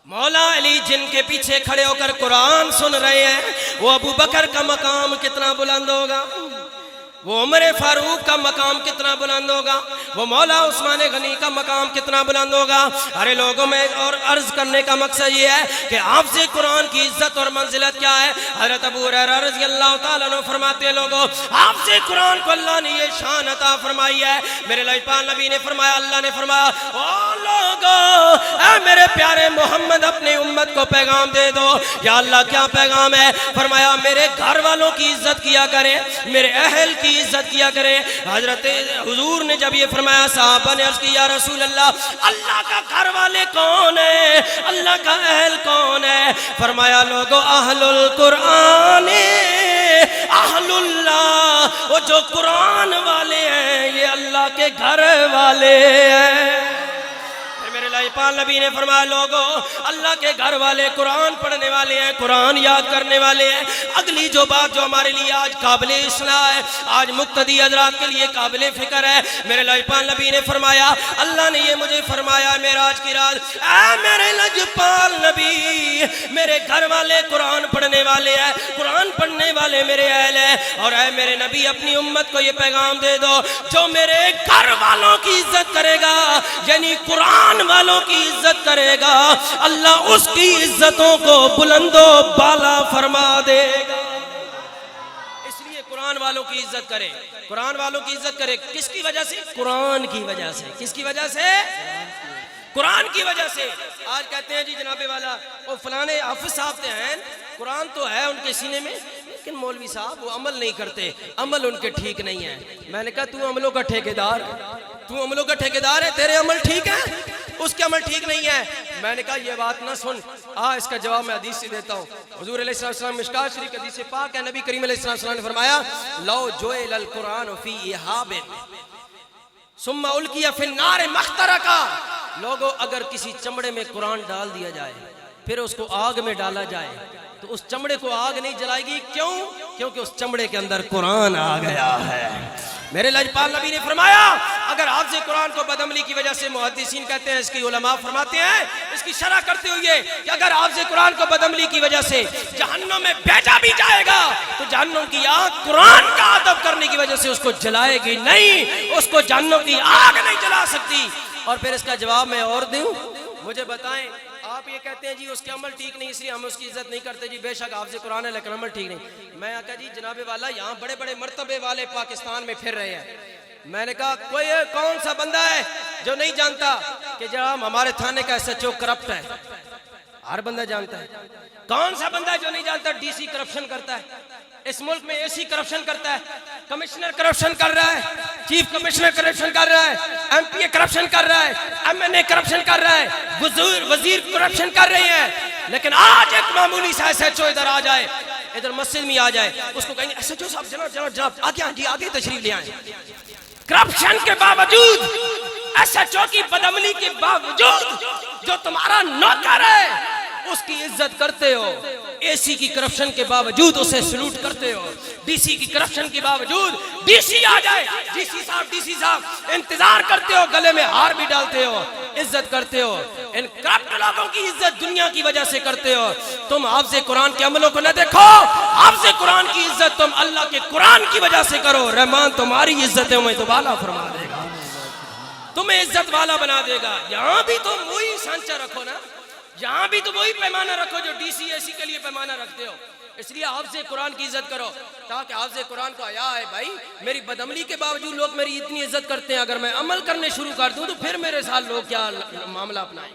مولا علی جن کے پیچھے کھڑے ہو کر قرآن سن رہے ہیں، وہ ابو بکر کا مقام کتنا بلند ہوگا۔ وہ عمر فاروق کا مقام کتنا بلند ہوگا, وہ مولا عثمان غنی کا مقام کتنا بلند ہوگا. ارے لوگوں میں اور عرض کرنے کا مقصد یہ ہے کہ حافظ قرآن کی عزت اور منزلت کیا ہے. حضرت ابو ہریرہ رضی اللہ تعالیٰ عنہ فرماتے ہیں لوگوں حافظ قرآن کو اللہ نے یہ شان عطا فرمائی ہے. میرے لاجپال نبی نے فرمایا, اللہ نے فرمایا او لوگوں اے میرے پیارے محمد اپنی امت کو پیغام دے دو. یا اللہ کیا پیغام ہے؟ فرمایا میرے گھر والوں کی عزت کیا کریں, میرے اہل کی عزت کیا کریں. حضرت حضور نے جب یہ فرمایا صحابہ نے عرض کی یا رسول اللہ کا گھر والے کون ہے, اللہ کا اہل کون ہے؟ فرمایا لوگو اہل القرآن اہل اللہ, وہ جو قرآن والے ہیں یہ اللہ کے گھر والے ہیں. میرے لاجپال نبی نے فرمایا لوگوں اللہ کے گھر والے قرآن پڑھنے والے ہیں, قرآن یاد کرنے والے ہیں. اگلی جو بات جو ہمارے لیے آج قابل اصلاح ہے, آج مقتدی حضرات کے لیے قابل فکر ہے, میرے لاجپال نبی نے فرمایا اللہ نے یہ مجھے فرمایا معراج کی رات, اے میرے لاجپال نبی میرے گھر والے قرآن پڑھنے والے ہیں, قرآن پڑھنے والے میرے اہل ہیں, اور اے میرے نبی اپنی امت کو یہ پیغام دے دو جو میرے گھر والوں کی عزت کرے گا یعنی قرآن والوں کی عزت کرے گا اللہ اس کی عزتوں کو بلند و بالا فرما دے گا. اس لیے قرآن والوں کی عزت کرے, قرآن والوں کی عزت کرے. کس کی وجہ سے؟ قرآن کی وجہ سے. کس کی وجہ سے؟ قرآن کی وجہ سے. آج کہتے ہیں جی جناب والا وہ فلانے حافظ صاحب تھے ہیں, قرآن تو ہے ان کے سینے میں لیکن مولوی صاحب وہ عمل نہیں کرتے, عمل ان کے ٹھیک نہیں ہے. میں نے کہا تو عملوں کا ٹھیکیدار, تو عملوں کا ٹھیکیدار ہے, تیرے عمل ٹھیک ہے اس کے عمل ٹھیک نہیں ہے. میں نے کہا یہ بات نہ سن, اس کا جواب میں حدیث سے دیتا ہوں. حضور علیہ السلام مشکات شریف کی حدیث پاک ہے, نبی کریم علیہ السلام نے فرمایا لو جعل القرآن فی احاب ثم القی فی النار مخترقا. لوگوں اگر کسی چمڑے میں قرآن ڈال دیا جائے پھر اس کو آگ میں ڈالا جائے تو اس چمڑے کو آگ نہیں جلائے گی. کیوں؟ کیونکہ اس چمڑے کے اندر قرآن آ گیا ہے. میرے لاجپال نبی نے فرمایا اگر حافظ قرآن کو بدعملی کی وجہ سے محدثین کہتے ہیں, اس کی علماء فرماتے ہیں اس کی شرح کرتے ہوئے کہ اگر حافظ قرآن کو بدعملی کی وجہ سے جہنم میں بھیجا بھی جائے گا تو جہنم کی آگ قرآن کا ادب کرنے کی وجہ سے اس کو جلائے گی نہیں, اس کو جہنم کی آگ نہیں جلا سکتی. اور پھر اس کا جواب میں اور دوں, مجھے بتائیں آپ یہ کہتے ہیں جی اس کے عمل ٹھیک نہیں اس لیے ہم اس کی عزت نہیں کرتے. جی بے شک حافظ قرآن ہے لیکن عمل ٹھیک نہیں. میں کہا جی جناب والا یہاں بڑے بڑے مرتبے والے پاکستان میں پھر رہے ہیں. میں نے کہا کوئی کون سا بندہ ہے جو نہیں جانتا کہ جناب ہمارے تھانے کا SHO کرپٹ ہے؟ ہر بندہ جانتا ہے. کون سا بندہ ہے جو نہیں جانتا DC کرپشن کرتا ہے, اس ملک میں AC کرپشن کرتا ہے, کمشنر کرپشن کر رہا ہے, چیف کمشنر کرپشن کر رہا ہے, MPA کرپشن کر رہا ہے, MNA کرپشن کر رہا ہے, وزیر کرپشن کر رہے ہیں. لیکن آج ایک معمولی سا SHO ادھر آ جائے, ادھر مسجد میں آ جائے, اس کو کہیں گے SHO صاحب جناب جناب جناب آگے آئیں جی, آگے تشریف لے آئیں. کرپشن کے باوجود SHO کی بدعملی کے باوجود جو تمہارا نوکر ہے اس کی عزت کرتے ہو, AC کی کرپشن کے باوجود اسے سلوٹ کرتے ہو, DC کی کرپشن کے باوجود DC آ جائے DC صاحب انتظار کرتے ہو, گلے میں ہار بھی ڈالتے ہو, عزت کرتے ہو. ان کرپٹ لوگوں کی عزت دنیا کی وجہ سے کرتے ہو. تم حافظ قرآن کے عملوں کو نہ دیکھو, حافظ قرآن کی عزت تم اللہ کے قرآن کی وجہ سے کرو. رحمان تمہاری عزتیں میں دوبالا فرما دے گا, تمہیں عزت والا بنا دے گا. یہاں بھی تم وہی سانچہ رکھو نا, یہاں بھی تو وہی پیمانہ رکھو جو DC AC کے لیے پیمانہ رکھتے ہو. اس لیے حافظ قرآن کی عزت کرو تاکہ حافظ قرآن کو حیا ہے بھائی میری بدعملی کے باوجود لوگ میری اتنی عزت کرتے ہیں, اگر میں عمل کرنے شروع کر دوں تو پھر میرے ساتھ لوگ کیا معاملہ اپنائیں,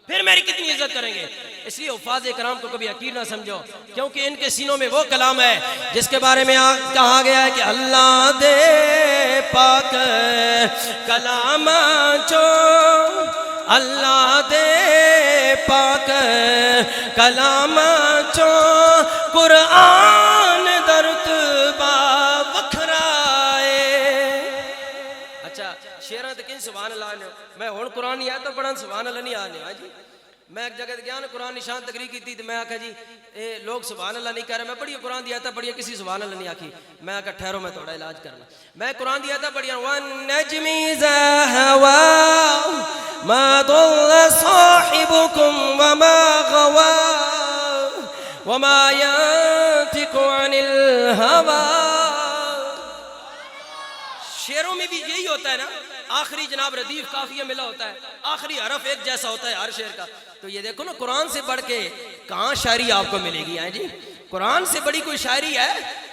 پھر میری کتنی عزت کریں گے. اس لیے حفاظ کرام کو کبھی حقیر نہ سمجھو, کیونکہ ان کے سینوں میں وہ کلام ہے جس کے بارے میں کہا گیا ہے کہ اللہ دے پاک کلام چو, اللہ دے پاک کلام چو قرآن درتبہ وکھرائے. اچھا شیرہ تکین سبحان اللہ نے میں ہون قرآن نہیں آیا تو پڑھا سبحان اللہ نہیں آنے جی. میں ایک جگہ گیا نا قرآن نشان تقریر کی تھی تو میں آکھا جی لوگ سبحان اللہ نہیں کہہ رہے, میں پڑھیے قرآن دیا تھا پڑھیے, کسی سبحان اللہ نہیں آکھی. میں آکھا ٹھہرو میں تھوڑا علاج کرنا, میں قرآن دیا تھا پڑھیا وَالنَّجْمِ إِذَا هَوَىٰ مَا ضَلَّ صَاحِبُكُمْ وَمَا غَوَىٰ وَمَا يَنطِقُ عَنِ الْهَوَىٰ. شعروں میں بھی یہی ہوتا ہے نا, آخری جناب ردیف قافیہ ملا ہوتا ہے, آخری حرف ایک جیسا ہوتا ہے ہر شعر کا. تو یہ دیکھو نا قرآن سے بڑھ کے کہاں شاعری آپ کو ملے گی جی, قرآن سے بڑی کوئی شاعری ہے؟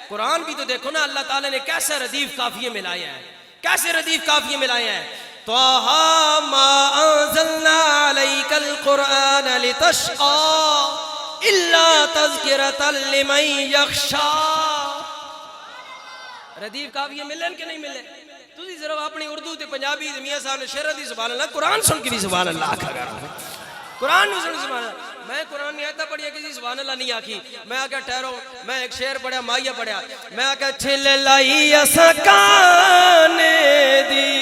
قرآن بھی تو دیکھو نا اللہ تعالیٰ نے کیسے ردیف قافیے ملائے ہیں, کیسے ردیف قافیے ملائے ہیں. طٰہٰ مَا أَنزَلْنَا عَلَيْكَ الْقُرْآنَ لِتَشْقَىٰ إِلَّا تَذْكِرَةً لِمَن يَخْشَىٰ. ردیف قافیے ملے کہ نہیں ملے؟ تسی صرف اپنی اردو تے پنجابی تے میاں صاحب نے شعر دی سبحان اللہ, قرآن سن کے بھی سبحان اللہ آکھا کرو, قرآن نہیں سن سبحان اللہ. میں قرآن نہیں آتا پڑھیا کسی سبحان اللہ نہیں آکھی. میں آکھا ٹھہرو, میں ایک شعر پڑھیا مائیہ پڑھیا, میں آکھا چھل لائی اسا کانے دی,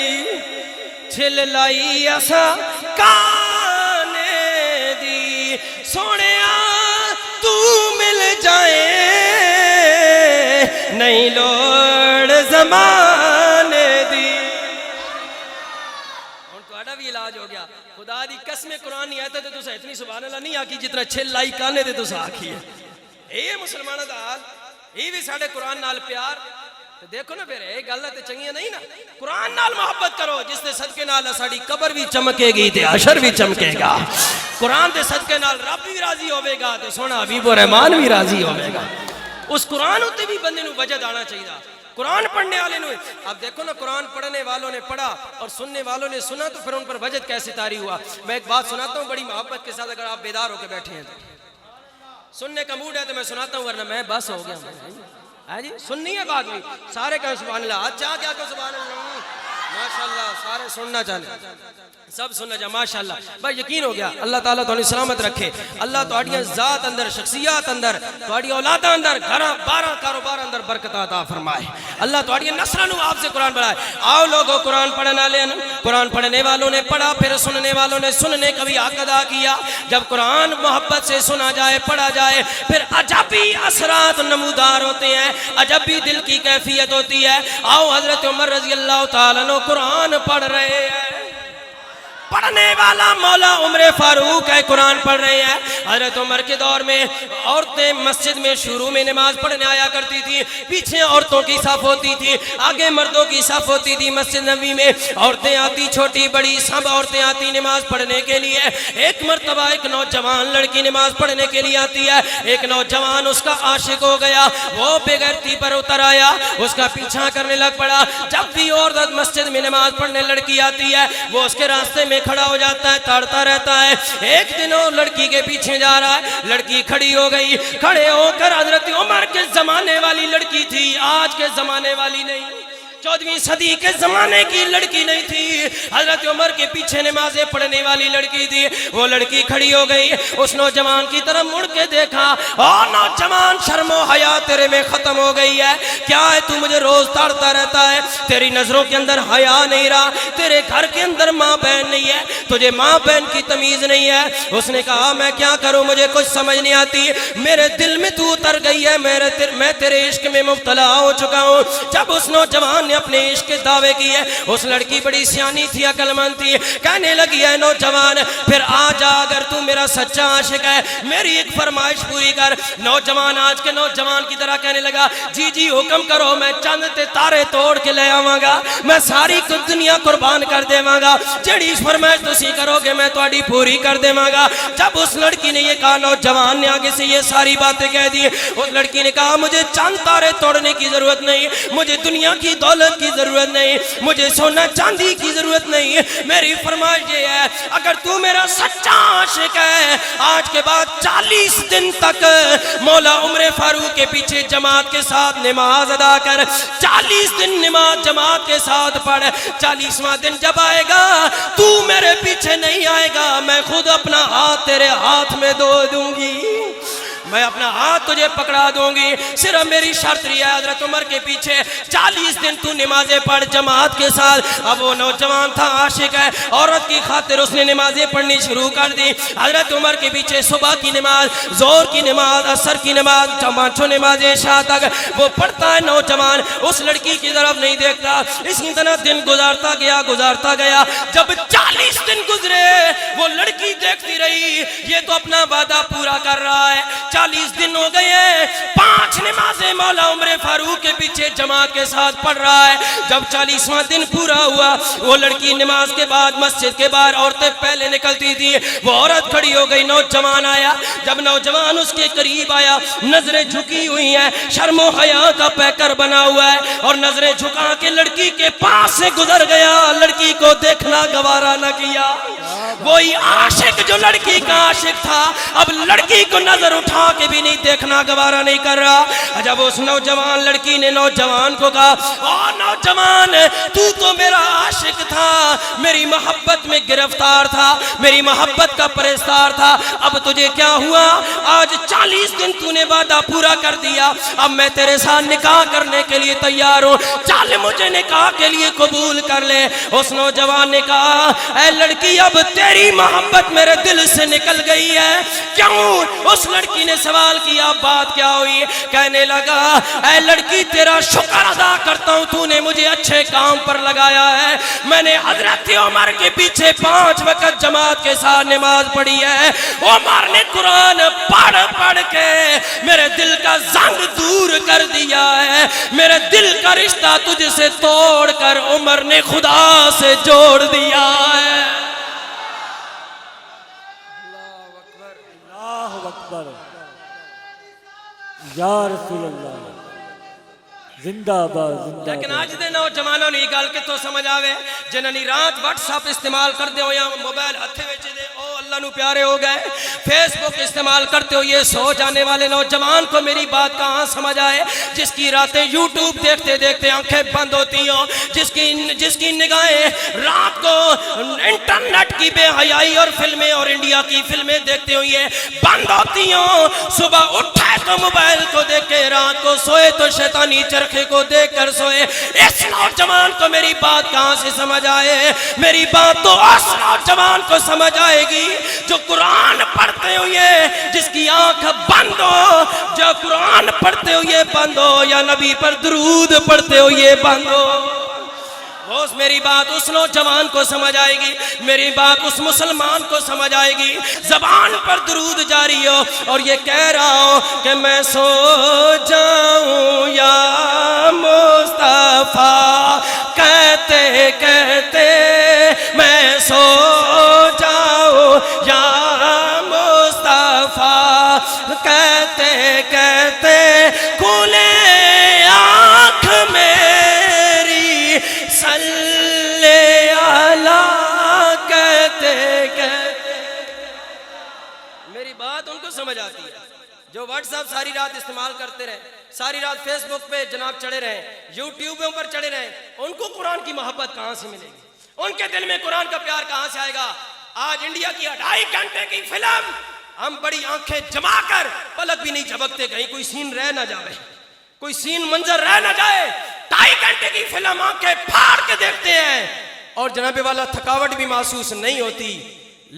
چھل لائی اسا کانے دی, سونیا تو مل جائے نہیں لوڑ زمانے دی. اور تھوڑا بھی علاج ہو گیا. خدا دی قسم قرآن نہیں آتا تو اتنی سبحان اللہ نہیں آکی جتنا چھل لائی کانے دے تو آکھی ہے. اے مسلمانہ دا حال, یہ بھی ساڑھے قرآن نال پیار. تو دیکھو نا پھر اے گلہ تے چنگیاں نہیں نا, قرآن نال محبت کرو جس دے صدقے نال ساڑھی قبر بھی چمکے گی تے عشر بھی چمکے گا. قرآن دے صدقے نال رب بھی راضی ہوئے گا تے سونا حبیب و رحمان بھی راضی ہوئے گا. اس قرآن ہوتے بھی بندے نو وجد آنا چاہیے, قرآن پڑھنے والے نو. اب دیکھو نا قرآن پڑھنے والوں نے پڑھا اور سننے والوں نے سنا تو پھر ان پر وجد کیسے طاری ہوا. میں ایک بات سناتا ہوں بڑی محبت کے ساتھ, اگر آپ بیدار ہو کے بیٹھے ہیں تو سننے کا موڈ ہے تو میں سناتا ہوں, ورنہ میں بس ہو گیا. ہے جی سننی ہے بات بھی, سارے کہیں سبحان اللہ, چاہ کیا کہ سبحان اللہ, ماشاءاللہ سارے سننا چاہتے, سب سننا چاہتے ماشاءاللہ. بھائی یقین ہو گیا, اللہ تعالیٰ تو انہیں سلامت رکھے, اللہ تو آڑیاں ذات اندر, شخصیات اندر, تو آڑیاں اولاد اندر, گھرہ بارہ کاروبار اندر برکت عطا فرمائے. اللہ تو آڑیاں نصرانو آپ سے قرآن پڑھائے. آؤ لوگوں قرآن پڑھنا لیں, قرآن پڑھنے والوں نے پڑھا, پھر سننے والوں نے سننے کا بھی حق ادا کیا. جب قرآن محبت سے سنا جائے, پڑھا جائے, پھر عجبی اثرات نمودار ہوتے ہیں, عجبی دل کی کیفیت ہوتی ہے. آؤ حضرت عمر رضی اللہ تعالیٰ عنہ قرآن پڑھ رہے ہیں, پڑھنے والا مولا عمر فاروق ہے, قرآن پڑھ رہے ہیں. حضرت عمر کے دور میں عورتیں مسجد میں شروع میں نماز پڑھنے آیا کرتی تھی, پیچھے عورتوں کی صف ہوتی تھی, آگے مردوں کی صف ہوتی تھی. مسجد نبوی میں عورتیں آتی, چھوٹی بڑی سب عورتیں آتی نماز پڑھنے کے لیے. ایک مرتبہ ایک نوجوان لڑکی نماز پڑھنے کے لیے آتی ہے, ایک نوجوان اس کا عاشق ہو گیا, وہ بغیرتی پر اتر آیا, اس کا پیچھا کرنے لگ پڑا. جب بھی عورت مسجد میں نماز پڑھنے لڑکی آتی ہے, وہ اس کے راستے میں کھڑا ہو جاتا ہے, تاڑتا رہتا ہے. ایک دن وہ لڑکی کے پیچھے جا رہا ہے, لڑکی کھڑی ہو گئی, کھڑے ہو کر حضرت عمر کے زمانے والی لڑکی تھی, آج کے زمانے والی نہیں, 14ویں صدی کے زمانے کی لڑکی نہیں تھی, حضرت عمر کے پیچھے نمازیں پڑھنے والی لڑکی تھی. وہ لڑکی کھڑی ہو گئی, اس نوجوان کی طرف مڑ کے دیکھا, اور نوجوان شرم و حیا تیرے میں ختم ہو گئی ہے, کیا ہے تو مجھے روز تاڑتا رہتا ہے, تیری نظروں کے اندر حیا نہیں رہا, تیرے گھر کے اندر ماں بہن نہیں ہے, تجھے ماں بہن کی تمیز نہیں ہے. اس نے کہا میں کیا کروں, مجھے کچھ سمجھ نہیں آتی, میرے دل میں تو اتر گئی ہے, میں تیرے عشق میں مبتلا ہو چکا ہوں. جب اس نوجوان نے اپنے عشق کے دعوے کیے, اس لڑکی بڑی سیانی تھی, عقل مند تھی, کہنے لگی ہے نوجوان پھر آ جا, اگر تو میرا سچا عاشق ہے میری ایک فرمائش پوری کر. نوجوان آج کے نوجوان کی طرح کہنے لگا, جی جی حکم کرو, میں چند تے تارے توڑ کے لے آواں گا, میں ساری دنیا قربان کر دیواں گا, جڑی فرمائش تسی کرو گے میں تہاڈی پوری کر دیواں گا. جب اس لڑکی نے یہ کہا, نوجوان نے آگے سے یہ ساری باتیں کہہ دی. اس لڑکی نے کہا مجھے چند تارے توڑنے کی ضرورت نہیں, مجھے دنیا کی دولت کی ضرورت نہیں, مجھے سونا چاندی کی ضرورت نہیں, میری فرمائش یہ ہے اگر تو میرا سچا عاشق ہے, آج کے بعد 40 دن تک مولا عمر فاروق کے پیچھے جماعت کے ساتھ نماز ادا کر, 40 دن نماز جماعت کے ساتھ پڑھ. 40واں دن جب آئے گا تو میرے پیچھے نہیں آئے گا, میں خود اپنا ہاتھ تیرے ہاتھ میں دو دوں گی, میں اپنا ہاتھ تجھے پکڑا دوں گی, صرف میری شرط رہی ہے حضرت عمر کے پیچھے 40 دن تو نمازیں پڑھ جماعت کے ساتھ. اب وہ نوجوان تھا, عاشق ہے, عورت کی خاطر اس نے نمازیں پڑھنی شروع کر دی. حضرت عمر کے پیچھے صبح کی نماز, زور کی نماز, عصر کی نماز, پانچوں نمازیں عشاء تک وہ پڑھتا ہے. نوجوان اس لڑکی کی طرف نہیں دیکھتا, اسی طرح دن گزارتا گیا. جب 40 دن گزر گزرے وہ لڑکی دیکھتی رہی یہ تو اپنا وعدہ پورا کر رہا ہے. 40 دن ہو گئے ہیں, 5 نمازیں مولا عمر فاروق کے پیچھے جماعت کے ساتھ پڑھ رہا ہے. جب 40واں دن پورا ہوا وہ لڑکی نماز کے بعد مسجد کے باہر, عورتیں پہلے نکلتی تھی, وہ عورت کھڑی ہو گئی. نوجوان آیا, جب نوجوان اس کے قریب آیا نظریں جھکی ہوئی ہیں, شرم و حیا کا پیکر بنا ہوا ہے اور نظریں جھکا کے لڑکی کے پاس سے گزر گیا. لڑکی کو دیکھنا گوارا نہ کیا. وہی عاشق جو لڑکی کا عاشق تھا اب لڑکی کو نظر اٹھا کے بھی نہیں دیکھنا گوارا نہیں کر رہا. جب اس نوجوان لڑکی نے نوجوان کو کہا او نوجوان تو میرا عاشق تھا, میری محبت میں گرفتار تھا, میری محبت کا پرستار تھا, اب تجھے کیا ہوا؟ آج 40 دن تو نے وعدہ پورا کر دیا, اب میں تیرے ساتھ نکاح کرنے کے لیے تیار ہوں, چل مجھے نکاح کے لیے قبول کر لے. اس نوجوان نے کہا اے لڑکی اب تیری محبت میرے دل سے نکل گئی ہے. کیوں؟ اس لڑکی نے سوال کیا بات کیا ہوئی؟ کہنے لگا اے لڑکی تیرا شکر ادا کرتا ہوں تو نے مجھے اچھے کام پر لگایا ہے. میں نے حضرت عمر کے پیچھے 5 وقت جماعت کے ساتھ نماز پڑھی ہے. عمر نے قرآن پڑھ پڑھ کے میرے دل کا زنگ دور کر دیا ہے. میرے دل کا رشتہ تجھ سے توڑ کر عمر نے خدا سے جوڑ دیا ہے. اللہ اکبر, یا رسول اللہ, زندہ باد زندہ لیکن باد. آج دے نوجوانوں نے یہ گل کتوں سمجھ آوے جنہاں نی رات واٹس ایپ استعمال کرتے ہو یا موبائل ہتھے وچ دے او اللہ نو پیارے ہو گئے, فیس بک استعمال کرتے ہو, یہ سو جانے والے نوجوان کو میری بات کہاں سمجھ آئے؟ جس کی راتیں یوٹیوب دیکھتے دیکھتے آنکھیں بند ہوتی ہوں, جس کی نگاہیں رات کو انٹرنیٹ کی بے حیائی اور فلمیں اور انڈیا کی فلمیں دیکھتے ہوئے بند ہوتی ہوں, صبح اٹھے تو موبائل کو دیکھ کے, رات کو سوئے تو شیطانی چرخے کو دیکھ کر سوئے. اس نوجوان کو میری بات کہاں سے سمجھ آئے؟ میری بات تو اس نوجوان کو سمجھ آئے گی جو قرآن پڑھتے ہوئے جس کی آنکھ بند ہو, جو قرآن پڑھتے ہوئے بند ہو یا نبی پر درود پڑھتے ہوئے بند ہو. میری بات اس نوجوان کو سمجھ آئے گی, میری بات اس مسلمان کو سمجھ آئے گی. زبان پر درود جاری ہو اور یہ کہہ رہا ہوں کہ میں سو جاؤں یا مصطفیٰ, کہتے کہتے میں سو جاؤں یا مصطفیٰ, کہتے کہتے کھلے آنکھ میری صلی اللہ, کہتے کہتے. میری بات ان کو سمجھ آتی ہے جو واٹس ایپ ساری رات استعمال کرتے رہے, ساری رات فیس بک پہ جناب چڑھے رہے, یوٹیوبوں پر چڑھے رہے, ان کو قرآن کی محبت کہاں سے ملے گی؟ ان کے دل میں قرآن کا پیار کہاں سے آئے گا؟ آج انڈیا کی 2.5 گھنٹے کی فلم ہم بڑی آنکھیں جما کر پلک بھی نہیں جھپکتے, کہیں کوئی سین رہ نہ جائے, کوئی سین منظر رہ نہ جائے. 2.5 گھنٹے کی فلم آنکھیں پھاڑ کے دیکھتے ہیں اور جناب والا تھکاوٹ بھی محسوس نہیں ہوتی.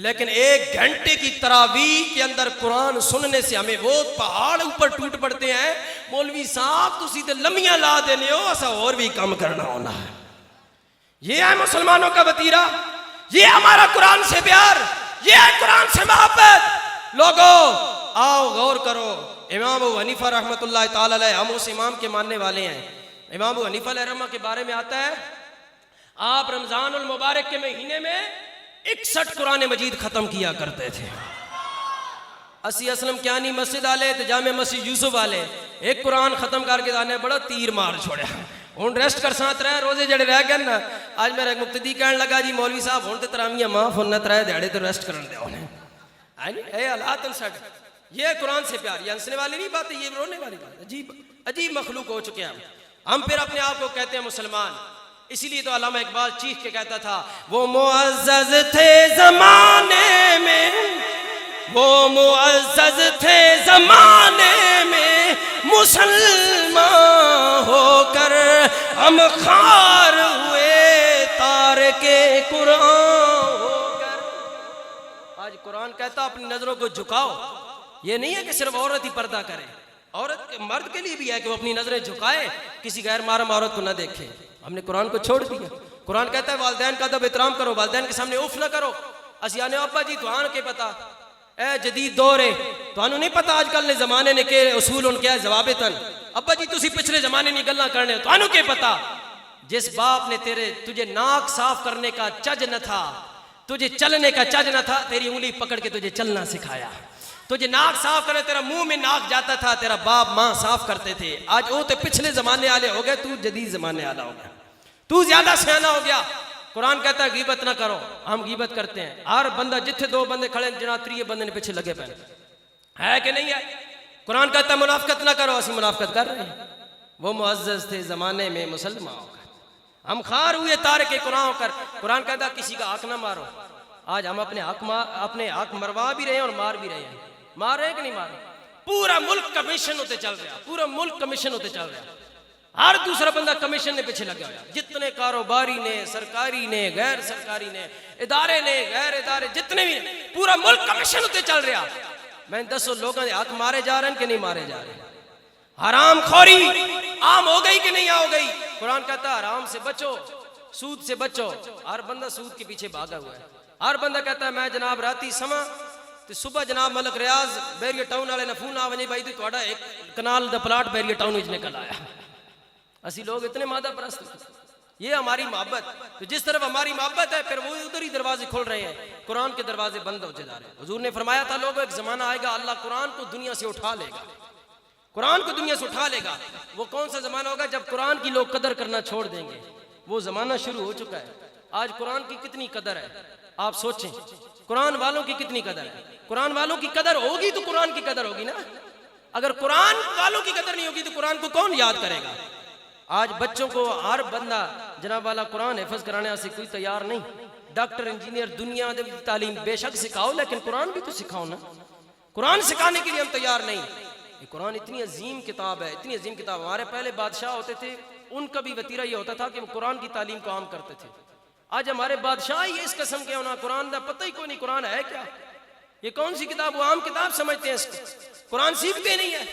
لیکن 1 گھنٹے کی تراویح کے اندر قرآن سننے سے ہمیں وہ پہاڑ اوپر ٹوٹ پڑتے ہیں. مولوی صاحب تسی تے لمیاں لا دینے ہو, ایسا اور بھی کام کرنا ہونا ہے. یہ ہے مسلمانوں کا وتیرہ, یہ ہمارا قرآن سے پیار, یہ ہے قرآن سے محبت. لوگوں آؤ غور کرو. امام ابو حنیفہ رحمۃ اللہ تعالی علیہ, ہم اس امام کے ماننے والے ہیں. امام ابو حنیفہ علیہ رحمہ کے بارے میں آتا ہے آپ رمضان المبارک کے مہینے میں 61 قرآن مجید ختم کیا کرتے تھے. اسی اسلم کیانی مسجد والے تے جامع مسجد یوسف والے ایک قرآن ختم کر کے دانے بڑا تیر مار چھوڑیا. ہوں ریسٹ کر ساتھ رہے روزے جڑے رہ گئے نا. آج میرا ایک مقتدی کہنے لگا جی مولوی صاحب ہوں تے تراویحاں معاف ہونا, 3 دیہڑے تے ریسٹ کرن دے انہیں. اے حالات انسٹ, یہ قرآن سے پیار, یہ ہنسنے والی نہیں بات ہے, یہ رونے والی بات. عجیب مخلوق ہو چکے ہیں ہم پھر اپنے آپ کو کہتے ہیں مسلمان. اسی لیے تو علامہ اقبال چیخ کے کہتا تھا وہ معزز تھے زمانے میں, وہ معزز تھے زمانے میں, مسلمان ہو کر ہم خار ہوئے تارکے قرآن ہو کر. آج قرآن کہتا اپنی نظروں کو جھکاؤ. یہ نہیں ہے کہ صرف عورت ہی پردہ کرے, عورت مرد کے لیے بھی ہے کہ وہ اپنی نظریں جھکائے, کسی غیر محرم عورت کو نہ دیکھے. ہم نے قرآن کو چھوڑ دیا. قرآن کہتا ہے والدین کا ادب احترام کرو, والدین کے سامنے اف نہ کرو. اسی آنے ابا جی تو آن کے پتا اے جدید دور ہے تو آنو نہیں پتا آج کل نے زمانے نے کہ اصول ان کے ضوابطن ابا جی تسی پچھلے زمانے نہیں گلاں کرنے تو آنو کے پتا جس باپ نے تجھے ناک صاف کرنے کا چج نہ تھا تجھے چلنے کا چج نہ تھا تیری انگلی پکڑ کے تجھے چلنا سکھایا تجھے ناک صاف کرے تیرا منہ میں ناک جاتا تھا تیرا باپ ماں صاف کرتے تھے آج وہ تو پچھلے زمانے والے ہو گئے تو جدید زمانے والا ہو گیا تو زیادہ سیانا ہو گیا قرآن کہتا ہے غیبت نہ کرو ہم غیبت کرتے ہیں ہر بندہ جتھے دو بندے کھڑے جناب تریے بندے نے پیچھے لگے پہنے ہے کہ نہیں ہے قرآن کہتا ہے منافقت نہ کرو اسی منافقت کر رہے ہیں وہ معزز تھے زمانے میں مسلمان ہو کر ہم خار ہوئے تارک قرآن ہو کر قرآن کہتا ہے کسی کا حق نہ مارو آج ہم اپنے حق مروا بھی رہے ہیں اور مار بھی رہے ہیں مار رہے ہیں کہ نہیں مار رہے پورا ملک کمیشن ہوتے چل رہا پورا ملک کمیشن ہوتے چل رہا ہر دوسرا بندہ کمیشن نے پیچھے لگا ہوا جتنے کاروباری نے سرکاری نے غیر سرکاری نے ادارے نے غیر ادارے جتنے بھی پورا ملک کمیشن ہوتے چل رہا میں دسو لوگوں نے حق مارے جا رہے ہیں کہ نہیں مارے جا رہے ہیں حرام خوری عام ہو گئی کہ نہیں ہو گئی قرآن کہتا ہے حرام سے بچو سود سے بچو ہر بندہ سود کے پیچھے بھاگا ہوا ہے ہر بندہ کہتا ہے میں جناب راتی سما تو صبح جناب ملک ریاض بیریہ ٹاؤن والے نے فون آ ونجے بھائی تو تھوڑا ایک کنال دا پلاٹ بیریہ ٹاؤن وچ نکل آیا اسی لوگ اتنے مادہ پرست یہ ہماری محبت تو جس طرف ہماری محبت ہے پھر وہ ادھر ہی دروازے کھول رہے ہیں قرآن کے دروازے بند ہوتے جا رہے ہیں حضور نے فرمایا تھا لوگوں ایک زمانہ آئے گا اللہ قرآن کو دنیا سے اٹھا لے گا قرآن کو دنیا سے اٹھا لے گا وہ کون سا زمانہ ہوگا جب قرآن کی لوگ قدر کرنا چھوڑ دیں گے وہ زمانہ شروع ہو چکا ہے آج قرآن کی کتنی قدر ہے آپ سوچیں قرآن والوں کی کتنی قدر ہے قرآن والوں کی قدر ہوگی تو قرآن کی قدر ہوگی نا اگر قرآن والوں کی قدر نہیں ہوگی تو قرآن کو کون یاد کرے گا آج بچوں کو ہر بندہ جناب والا قرآن حفظ کرانے سے کوئی تیار نہیں ڈاکٹر انجینئر دنیا دی تعلیم بے شک سکھاؤ لیکن قرآن بھی تو سکھاؤ نا قرآن سکھانے کے لیے ہم تیار نہیں یہ قرآن اتنی عظیم کتاب ہے اتنی عظیم کتاب ہمارے پہلے بادشاہ ہوتے تھے ان کا بھی وتیرہ یہ ہوتا تھا کہ وہ قرآن کی تعلیم کو عام کرتے تھے آج ہمارے بادشاہ ہی اس قسم کے ہونا قرآن دا پتہ ہی کوئی نہیں قرآن ہے کیا یہ کون سی کتاب وہ عام کتاب سمجھتے ہیں اس کو قرآن سیکھتے نہیں ہیں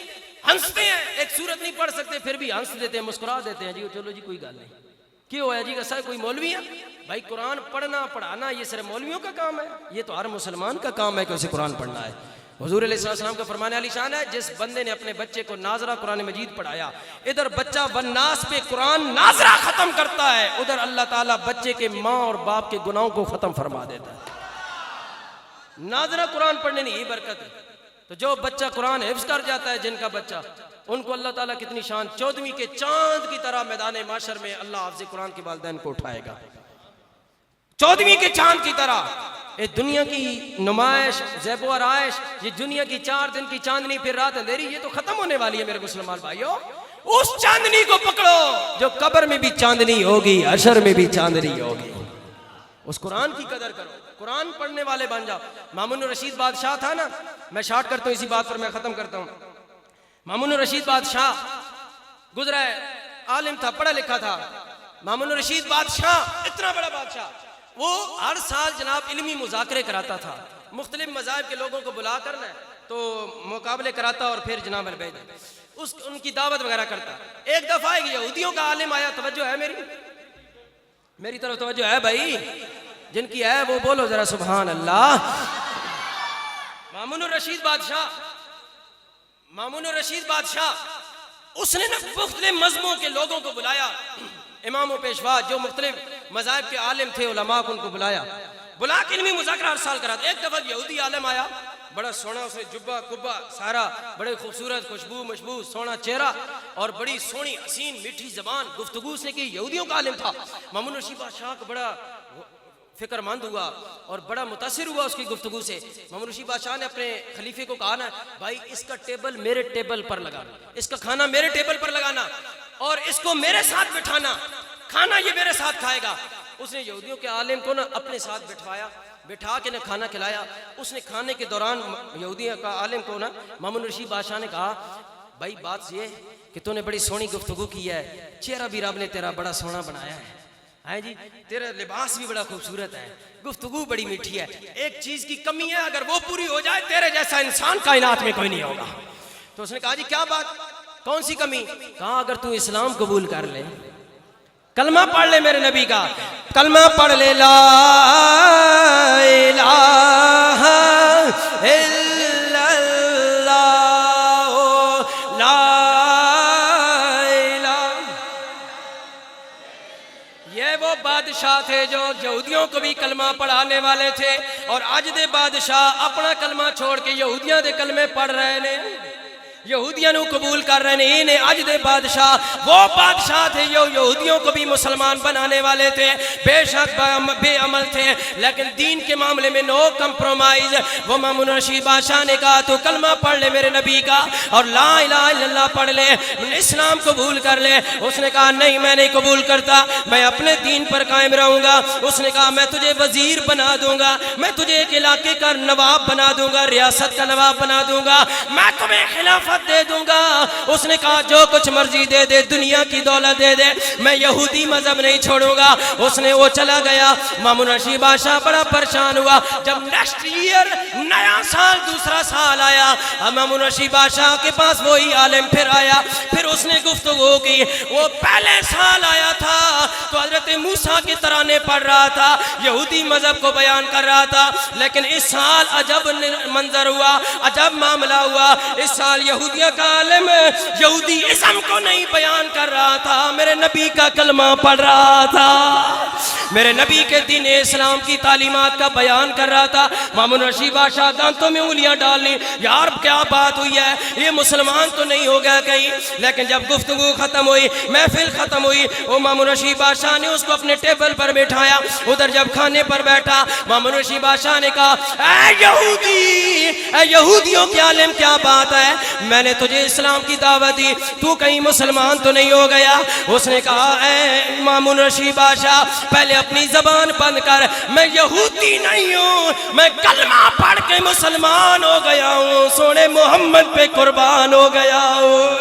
ہنستے ہیں ایک سورت نہیں پڑھ سکتے پھر بھی ہنس دیتے ہیں مسکرا دیتے ہیں جی چلو جی کوئی گل نہیں کیوں ہے جی ایسا کوئی مولوی ہے بھائی قرآن پڑھنا پڑھانا یہ صرف مولویوں کا کام ہے یہ تو ہر مسلمان کا کام ہے کہ اسے قرآن پڑھنا ہے حضور علیہ السلام کا فرمانے علی شان ہے جس بندے نے اپنے بچے کو ناظرہ قرآن مجید پڑھایا ادھر بچہ والناس پہ قرآن ناظرہ ختم کرتا ہے ادھر اللہ تعالیٰ بچے کے ماں اور باپ کے گناہوں کو ختم فرما دیتا ہے ناظرہ قرآن پڑھنے نہیں یہ برکت ہے تو جو بچہ قرآن حفظ کر جاتا ہے جن کا بچہ ان کو اللہ تعالیٰ کتنی شان 14ویں کے چاند کی طرح میدان معاشر میں اللہ حافظ قرآن کے والدین کو اٹھائے گا 14ویں کے چاند کی طرح یہ دنیا کی نمائش زیب و آرائش یہ دنیا کی 4 دن کی چاندنی پھر رات اندھیری یہ تو ختم ہونے والی ہے میرے مسلمان بھائیو اس چاندنی کو پکڑو جو قبر میں بھی چاندنی ہوگی حشر میں بھی چاندنی ہوگی اس قرآن کی قدر کرو قرآن پڑھنے والے بن جاؤ مامون الرشید بادشاہ تھا نا میں شارٹ کرتا ہوں اسی بات پر میں ختم کرتا ہوں مامون الرشید بادشاہ گزرا ہے عالم تھا پڑھا لکھا تھا مامون الرشید بادشاہ اتنا بڑا بادشاہ وہ ہر سال جناب علمی مذاکرے کراتا تھا مختلف مذاہب کے لوگوں کو بلا کر نا تو مقابلے کراتا اور پھر جناب ان کی دعوت وغیرہ کرتا ایک دفعہ یہودیوں کا عالم آیا توجہ ہے میری طرف توجہ ہے بھائی جن کی ہے وہ بولو ذرا سبحان اللہ مامون الرشید بادشاہ اس نے مختلف مذہبوں کے لوگوں کو بلایا امام و پیشوا جو مختلف مذاہب کے عالم تھے علماء کو ان کو بلا کے علمی مذاکرہ ہر سال کراتے ایک دفعہ یہودی عالم آیا بڑا سونا اس نے جبہ کبہ سارا بڑے خوبصورت خوشبو مشبو سونا چہرہ اور بڑی سونی حسین میٹھی زبان گفتگو اس نے کی یہودیوں کا عالم تھا مامون الرشید بادشاہ کو بڑا فکر مند ہوا اور بڑا متاثر ہوا اس کی گفتگو سے مامون الرشید بادشاہ نے اپنے خلیفے کو کہا نا بھائی اس کا ٹیبل میرے ٹیبل پر لگانا اس کا کھانا میرے ٹیبل پر لگانا اور اس کو میرے ساتھ بٹھانا کھانا یہ میرے ساتھ کھائے گا اس نے یہودیوں کے عالم کو نا اپنے ساتھ بٹھا کے نا کھانا کھلایا اس نے کھانے کے دوران یہودیوں کا عالم کو نا مامون الرشید بادشاہ نے کہا بھائی بات یہ کہ تو نے بڑی سونی گفتگو کی ہے چہرہ بھی رب نے تیرا بڑا سونا بنایا ہے جی تیرا لباس بھی بڑا خوبصورت ہے گفتگو بڑی میٹھی ہے ایک چیز کی کمی ہے اگر وہ پوری ہو جائے تیرے جیسا انسان کائنات میں کوئی نہیں ہوگا تو اس نے کہا جی کیا بات کون سی کمی کہا اگر تو اسلام قبول کر لے کلمہ پڑھ لے میرے نبی کا کلمہ پڑھ لے لا الہ بادشاہ تھے جو یہودیوں کو بھی کلمہ پڑھانے والے تھے، اور اج دے بادشاہ اپنا کلمہ چھوڑ کے یہودیاں دے کلمے پڑھ رہے نے، یہودیاں نو قبول کر رہے ہیں۔ انہیں اج دے بادشاہ وہ بادشاہ تھے جو یہودیوں کو بھی مسلمان بنانے والے تھے، بے شک بے عمل تھے، لیکن دین کے معاملے میں نو کمپرومائز۔ وہ مامون رشید بادشاہ نے کہا تو کلمہ پڑھ لے میرے نبی کا اور لا الہ الا اللہ پڑھ لے، اسلام قبول کر لے۔ اس نے کہا نہیں میں نہیں قبول کرتا، میں اپنے دین پر قائم رہوں گا۔ اس نے کہا میں تجھے وزیر بنا دوں گا، میں تجھے ایک علاقے کا نواب بنا دوں گا، ریاست کا نواب بنا دوں گا، میں تمہیں خلافت دے دوں گا۔ اس نے کہا جو کچھ مرضی دے دے، دنیا کی دولت دے دے، میں یہودی مذہب نہیں چھوڑوں گا۔ اس نے وہ چلا گیا۔ مامون رشید بادشاہ بڑا پریشان ہوا۔ جب نیکسٹ ایئر نیا سال دوسرا سال آیا، مامون رشید بادشاہ کے پاس وہی عالم پھر آیا، پھر اس نے گفتگو کی۔ وہ پہلے سال آیا تھا تو حضرت موسیٰ کے ترانے پڑھ رہا تھا، یہودی مذہب کو بیان کر رہا تھا، لیکن اس سال عجب منظر ہوا، عجب معاملہ ہوا۔ اس سال یہودیہ کا عالم یہودی اسم کو نہیں بیان کر رہا تھا، میرے نبی کا کلمہ پڑھ رہا تھا، میرے نبی کے دین اسلام کی تعلیمات کا بیان کر رہا تھا۔ مامون رشید بادشاہ دانتوں میں انگلیاں ڈالنی، یار کیا بات ہوئی ہے، یہ مسلمان تو نہیں ہو گیا کہیں۔ لیکن جب گفتگو ختم ہوئی، محفل ختم ہوئی، وہ مامون رشید بادشاہ نے اس کو اپنے ٹیبل پر بٹھایا۔ ادھر جب کھانے پر بیٹھا، مامون رشید بادشاہ نے کہا اے یہودی، اے یہودیوں کے عالم کیا بات ہے، میں نے تجھے اسلام کی دعوت دی، تو کہیں مسلمان تو نہیں ہو گیا؟ اس نے کہا اے مامون رشید بادشاہ پہلے اپنی زبان بند کر، میں یہودی نہیں ہوں، میں کلمہ پڑھ کے مسلمان ہو گیا ہوں، سونے محمد پہ قربان ہو گیا ہوں،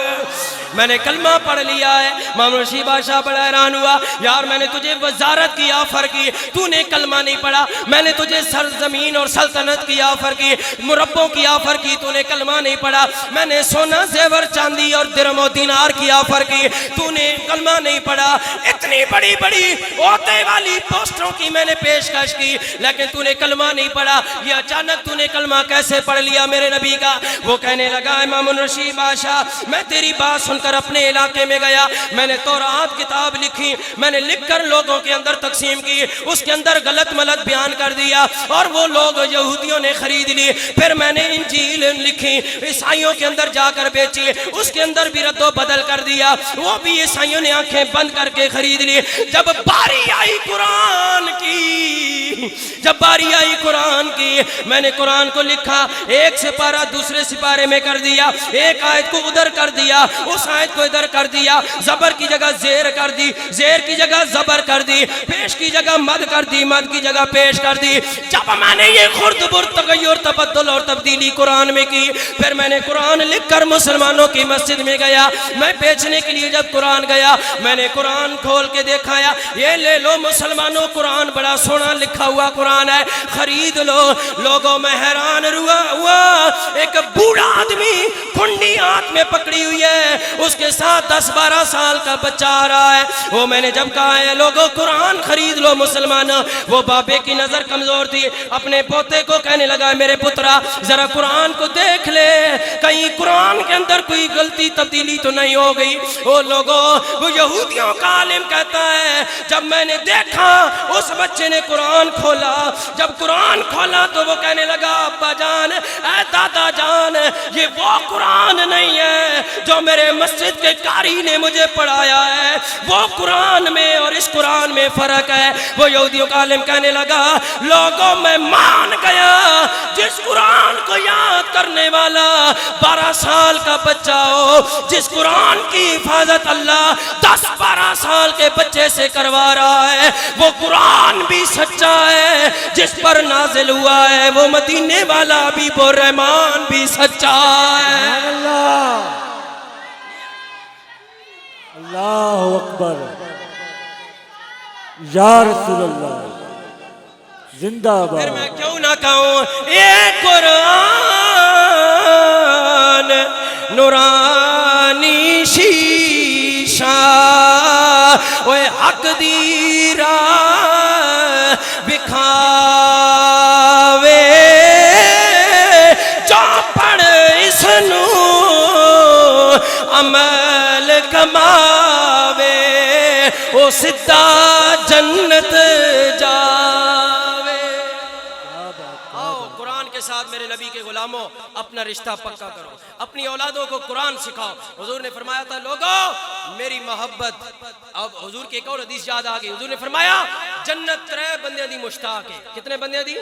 میں نے کلمہ پڑھ لیا ہے۔ مامون رشید بادشاہ بڑا حیران ہوا، یار میں نے تجھے وزارت کی آفر کی، تو نے کلمہ نہیں پڑھا، میں نے تجھے سرزمین اور سلطنت کی آفر کی، مربوں کی آفر کی، تو نے کلمہ نہیں پڑھا، میں نے سونا زیور چاندی اور درم و دینار کی آفر کی، تو نے کلمہ نہیں پڑھا، اتنی بڑی بڑی عہدے والی پوسٹوں کی میں نے پیشکش کی، لیکن تو نے کلمہ نہیں پڑھا، یہ اچانک تو نے کلمہ کیسے پڑھ لیا میرے نبی کا؟ وہ کہنے لگا اے مامون رشید بادشاہ میں تیری بات سن کر اپنے علاقے میں گیا، میں نے تورات کتاب لکھی، میں نے لکھ کر لوگوں کے اندر تقسیم کی، اس کے اندر غلط ملت بیان کر دیا اور وہ لوگ یہودیوں نے خرید لی۔ پھر میں نے انجیل لکھی، عیسائیوں کے اندر جا کر بیچی، اس کے اندر بھی رد و بدل کر دیا، وہ بھی عیسائیوں نے آنکھیں بند کر کے خرید لی۔ جب باری آئی قرآن کی، جب باری آئی قرآن کی، میں نے قرآن کو لکھا، ایک سپارہ دوسرے سپارے میں کر دیا، ایک آیت کو ادھر کر دیا، اس آیت کو ادھر کر دیا، زبر کی جگہ زیر کر دی، زیر کی جگہ زبر کر دی، پیش کی جگہ مد کر دی، مد کی جگہ پیش کر دی۔ جب میں نے یہ خرد برد تغیر تبدل اور تبدیلی قرآن میں کی، پھر میں نے قرآن لکھ کر مسلمانوں کی مسجد میں گیا، میں بیچنے کے لیے جب قرآن گیا، میں نے قرآن کھول کے دیکھایا، یہ لے لو مسلمانوں، قرآن بڑا سونا لکھا ہوا قرآن ہے، خرید لو۔ لوگوں میں حیران ہوا، ایک بوڑھا آدمی کنڈی ہاتھ میں پکڑی ہوئی ہے، اس کے ساتھ 10-12 سال کا بچہ آ رہا ہے۔ وہ میں نے جب کہا ہے لوگوں قرآن خرید لو مسلمانوں، وہ بابے کی نظر کمزور تھی، اپنے پوتے کو کہنے لگا میرے پترا ذرا قرآن کو دیکھ لے، کہیں قرآن کے اندر کوئی غلطی تبدیلی تو نہیں ہو گئی۔ وہ لوگوں، وہ یہودیوں کا عالم کہتا ہے جب میں نے دیکھا اس بچے نے قرآن کھولا، جب قرآن کھولا تو وہ کہنے لگا ابا جان، اے دادا جان، یہ وہ قرآن نہیں ہے جو میرے مسجد کے قاری نے مجھے پڑھایا ہے، وہ قرآن میں اور اس قرآن میں فرق ہے۔ وہ یہودیوں کا عالم کہنے لگا لوگوں میں مان گیا، جس قرآن کو یاد کرنے والا 12 سال کا بچہ ہو، جس قرآن کی حفاظت اللہ 10-12 سال کے بچے سے کروا رہا ہے، وہ قرآن بھی سچا ہے، جس پر نازل ہوا ہے وہ مدینے والا حبیب الرحمان بھی سچا ہے۔ اللہ اکبر، یا رسول اللہ، زندہ باد۔ پھر میں کیوں نہ کہوں یہ قرآن نورانی شیشہ، وہ حق دی راہ بکھاوے، جو پڑھ اس نو عمل کماوے، وہ سدھا جنت جاوے۔ آؤ قرآن کے ساتھ میرے نبی کے غلاموں اپنا رشتہ پکا کرو، اپنی اولادوں کو قرآن سکھاؤ۔ حضور نے فرمایا تھا لوگوں میری محبت، اب حضور کی ایک اور حدیث یاد آ گئی، حضور نے فرمایا جنت 3 بندیاں دی مشتاق ہے۔ کتنے بندیاں دی؟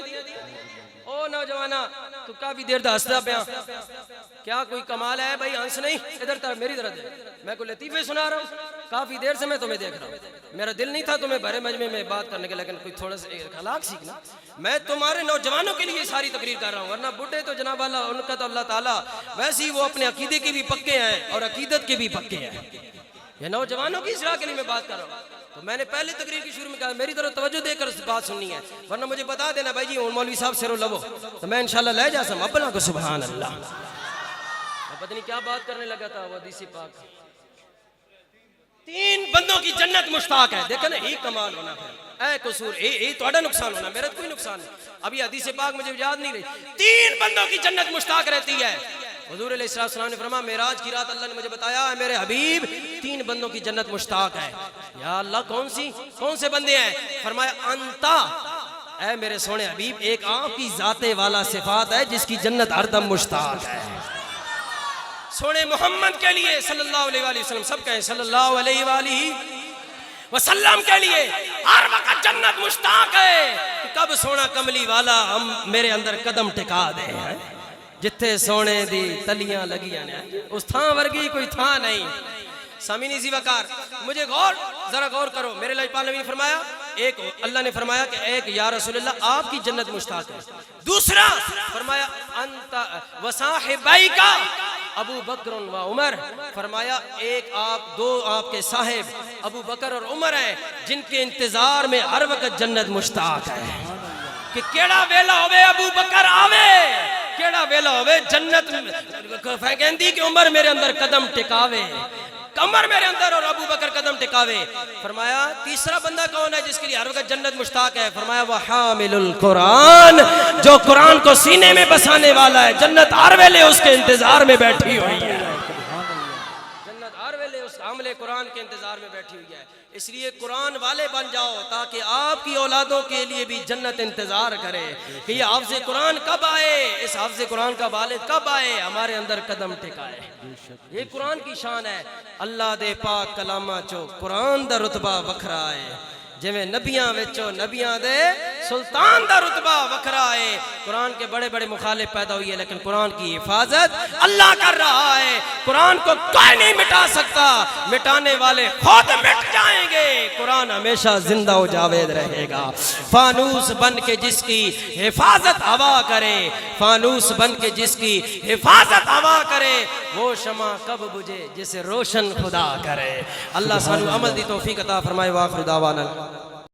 او نوجوانا تو کافی دیر دا ہستا پیا، کیا کوئی کمال ہے بھائی؟ ہنس نہیں، ادھر طرف میری طرف دے، میں کوئی لطیفے سنا رہا ہوں؟ کافی دیر سے میں تمہیں دیکھ رہا ہوں، میرا دل نہیں تھا تمہیں بھرے مجمع میں بات کرنے کے، لیکن کوئی تھوڑا سا اخلاق سیکھنا۔ میں تمہارے نوجوانوں کے لیے ساری تقریر کر رہا ہوں، ورنہ بڈھے تو جناب اللہ ان کا تو اللہ تعالیٰ ویسے ہی وہ اپنے عقیدے کے بھی پکے ہیں اور عقیدت کے بھی پکے ہیں۔ یہ نوجوانوں کی اصلاح کے لیے میں بات کر رہا ہوں۔ تو میں نے پہلے تقریر کی شروع میں کہا میری طرف توجہ دے کر بات سننی ہے، ورنہ مجھے بتا دینا بھائی جی مولوی صاحب سیرو لبو، تو میں انشاءاللہ لے جا سم اپنا کو سبحان اللہ۔ میں پتہ نہیں کیا بات کرنے لگا تھا، وہ حدیث پاک 3 بندوں کی جنت مشتاق ہے۔ دیکھیں نا ہی کمال ہونا پھر، اے قصور اے تھوڑا نقصان ہونا، میرا کوئی نقصان نہیں۔ ابھی حدیث پاک مجھے یاد نہیں رہی، 3 بندوں کی جنت مشتاق رہتی ہے۔ حضور علیہ السلام نے فرمایا معراج کی رات اللہ نے مجھے بتایا ہے میرے حبیب 3 بندوں کی جنت مشتاق ہے۔ یا اللہ کون سے بندے ہیں؟ فرمایا انتا، اے میرے سونے حبیب ایک آپ کی ذات والا صفات ہے جس کی جنت ہر دم مشتاق ہے۔ سونے محمد کے لیے صلی اللہ علیہ وآلہ وسلم، سب کہیں صلی اللہ علیہ وآلہ وسلم کے لیے ہر وقت جنت مشتاق ہے۔ کب سونا کملی والا ہم میرے اندر قدم ٹکا دے، جتھے سونے دی تلیاں لگیاں نے، اس تھاں ورگی کوئی تھاں نہیں۔ سامعین اسی وقار مجھے ذرا غور کرو، میرے لاجپال نبی نے فرمایا ایک اللہ نے فرمایا کہ ایک یا رسول اللہ آپ کی جنت مشتاق ہے، دوسرا فرمایا انت وصاحبیک ابو بکر و عمر، فرمایا ایک آپ 2 آپ کے صاحب ابو بکر اور عمر ہیں جن کے انتظار میں ہر وقت جنت مشتاق ہے کہ کیڑا ویلا ہوئے ابو بکر آوے، کیڑا ویلا ہوئے جنت کہندی کہ عمر میرے اندر قدم ٹکاوے، عمر میرے اندر اور ابو بکر قدم ٹکاوے۔ فرمایا تیسرا بندہ کون ہے جس کے لیے ہر وقت جنت مشتاق ہے؟ فرمایا وہ حامل القرآن، جو قرآن کو سینے میں بسانے والا ہے، جنت ہر ویلے اس کے انتظار میں بیٹھی ہوئی ہے، جنت ہر ویلے اس حامل قرآن کے انتظار میں بیٹھی ہوئی ہے۔ اس لیے قرآن والے بن جاؤ تاکہ آپ کی اولادوں کے لیے بھی جنت انتظار کرے کہ یہ حافظ قرآن کب آئے، اس حافظ قرآن کا والد کب آئے، ہمارے اندر قدم ٹکائے۔ یہ قرآن کی شان ہے۔ اللہ دے پاک کلامہ چو قرآن دا رتبہ وکھرا ہے، جویں نبیاں وچوں نبیاں دے سلطان دا رتبہ وکھرا ہے۔ قرآن کے بڑے بڑے مخالف پیدا ہوئی ہے لیکن قرآن کی حفاظت اللہ کر رہا ہے۔ قرآن کو کوئی نہیں مٹا سکتا، مٹانے والے خود مٹ جائیں گے، قرآن ہمیشہ زندہ و جاوید رہے گا۔ فانوس بن کے جس کی حفاظت ہوا کرے، فانوس بن کے جس کی حفاظت ہوا کرے، وہ شمع کب بجھے جسے روشن خدا کرے۔ اللہ سانو عمل دی توفیق عطا فرمائے۔ وآخر دعوانا